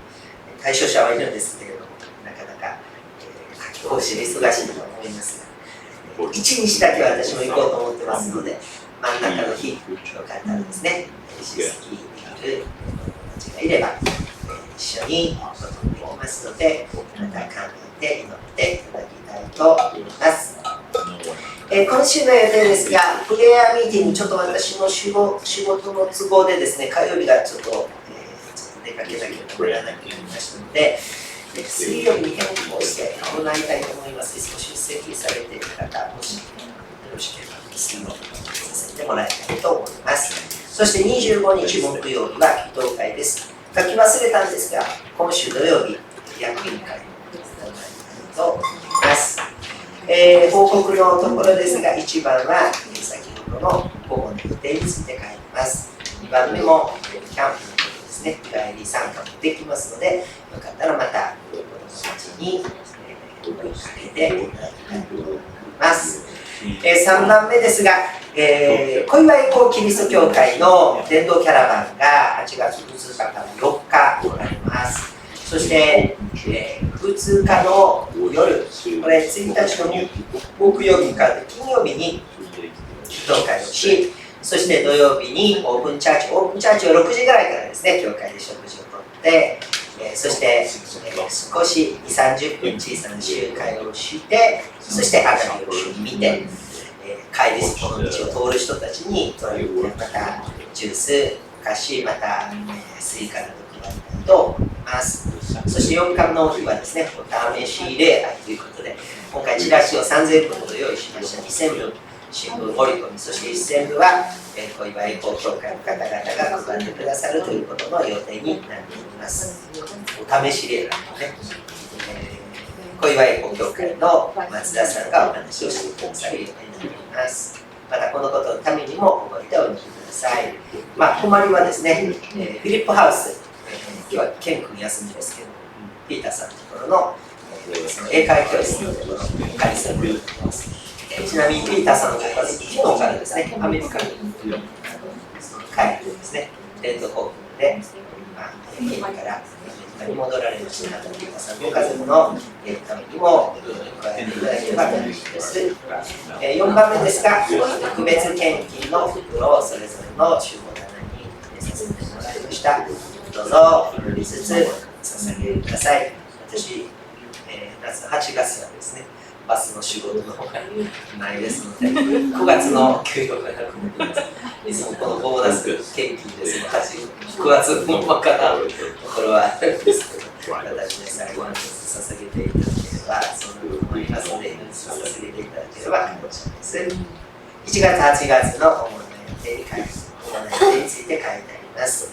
対象者はいるんですけれども、なかなか夏期講師で忙しいと思いますが、1日だけは私も行こうと思ってますので、真ん中の日、よかったらですね、親戚にいる子たちがいれば、一緒にお届けできますので、また考えて祈っていただきたいと思います。今週の予定ですが、プレイヤーミーティング、ちょっと私の仕事の都合でですね、火曜日がちょっと出かけなければならなくなりましたので、水曜日に変更して行いたいと思います。少し出席されている方、もしよろしければ水曜日させてもらいたいと思います。そして25日木曜日は祈祷会です。書き忘れたんですが、今週土曜日、役員会を行いたいと思います。報告のところですが、1番は先ほどの午後の予定について書いています。2番目もキャンプのことですね、日帰り参加もできますので、よかったらまた子どもたちに声をかけていただきたいと思います。3番目ですが、小岩井高キリスト教会の伝道キャラバンが8月2日から4日行われます。そして、2日の夜、これ1日の木曜日から金曜日に祈祷会をし、そして土曜日にオープンチャーチは6時ぐらいからですね、教会で食事をとって、そして、少し2、30分小さな集会をして、そして花火を一緒に見て、帰りこの道を通る人たちにまたジュース、お菓子、またスイカなど配りたいと思います。そして4日の日はですね、お試し礼拝ということで、今回チラシを3000部ほど用意しました。2000部新聞盛り込み、そして1000部は小岩井高教会の方々が配ってくださるということの予定になっています。お試し礼拝のね、小岩井高教会の松田さんがお話をしてくださる予定になっています。またこのことのためにも覚えておいてください。泊まりはですね、フィリップハウス、今日はケン君休みですけど、ピーターさんのところの、その英会教室のところを借りすることになります。ちなみにピーターさんのご家族、昨日からですね、アメリカに帰ってですね、レッドホークで、今からアメリに戻られました皆さんご家族のためにも加えていただければ嬉しいです。4番目ですが、特別献金の袋をそれぞれの集合棚に入れさせてもらいました。どうぞ1人ずつ捧げてください。私、8月はですね、バスの仕事の方がないですので、9月の給料がなくなります。いつもこのボーナス献金ですの9月もわからんところはあるんですけど、私で最後に捧げていただければ、そんな思いますので、捧げていただければ感謝です。1月、8月の主な予定について書いてあります。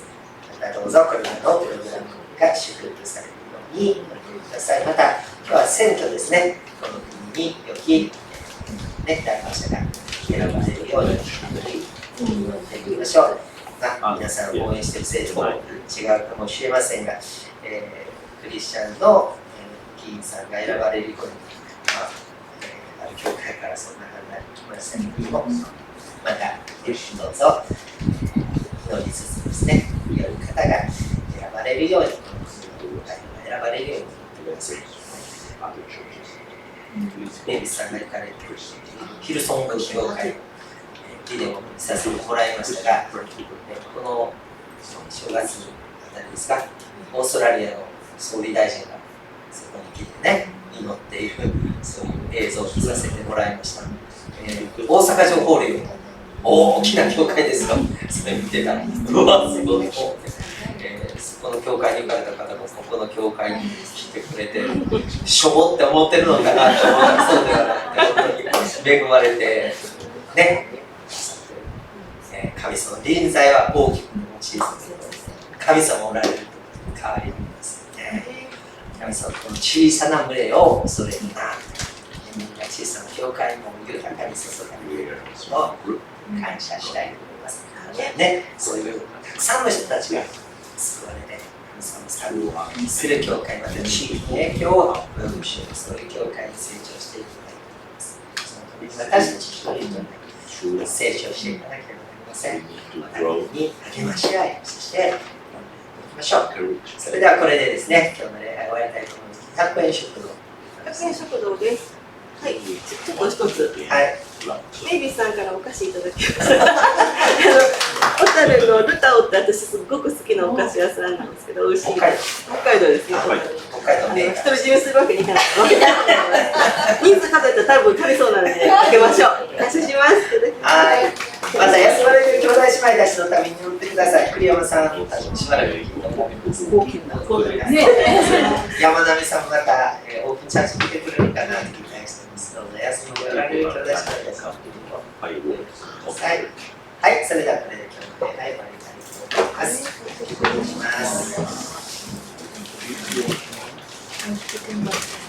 またどうぞこれらのプログラムが祝福されるようにお願いください。また、今日は選挙ですね。この国に良き代表者が選ばれるように祈っていきましょう。皆さん応援している政党も違うかもしれませんが、クリスチャンの議員さんが選ばれるように、ある教会からそんな判断に来ましたけれども、またどうぞ祈りつつですね、良い方が選ばれるように、この国の代表が選ばれるように祈ってください。メイビスさんが行かれているヒルソング教会のビデオを見させてもらいましたが、この正月あたりですか、オーストラリアの総理大臣がそこに来てね、祈っているそういう映像を見させてもらいました。大阪城ホールよりも大きな教会ですよ。それ見てたら、うわ、すごい。そこの教会に行かれた方もここの教会に来てくれてしょぼって思ってるのかなと思ったらそうではなくて、本当に恵まれてね、神様の臨在は大きくも小さく神様おられると変わりますね。神様この小さな群れを恐れるな、みんな小さな教会も豊かに注がれることを感謝したいと思いますね。そういうたくさんの人たちが救われて神様を賛美する教会、また地域の影響を及ぼし、そういう教会に成長していきたいと思います。そのために私たち一人一人成長していかなければなりません。互いに励まし合い、そしていきましょう。それではこれでですね、今日の礼拝を終わりたいと思います。100円食堂。100円食堂です。はい、ちょっと一つ。はい。メイビーさんからお菓子いただきました。小樽のルタオって私すごく好きなお菓子屋さんなんですけど、美味しい。北海道ですね。北海道で独り占めするわけにいかない。人数数えたら多分足りそうなので開けましょう。感謝します。はい。また休まれている兄弟姉妹たちのために祈ってください。栗山さん、しばらく山並さんもまた大きなチャージ来てくれるかなと期待しています。どうぞ休みでおられる兄弟姉妹たちのはい、それではこれで今日の礼拝を終わりたいと思います。お願いします。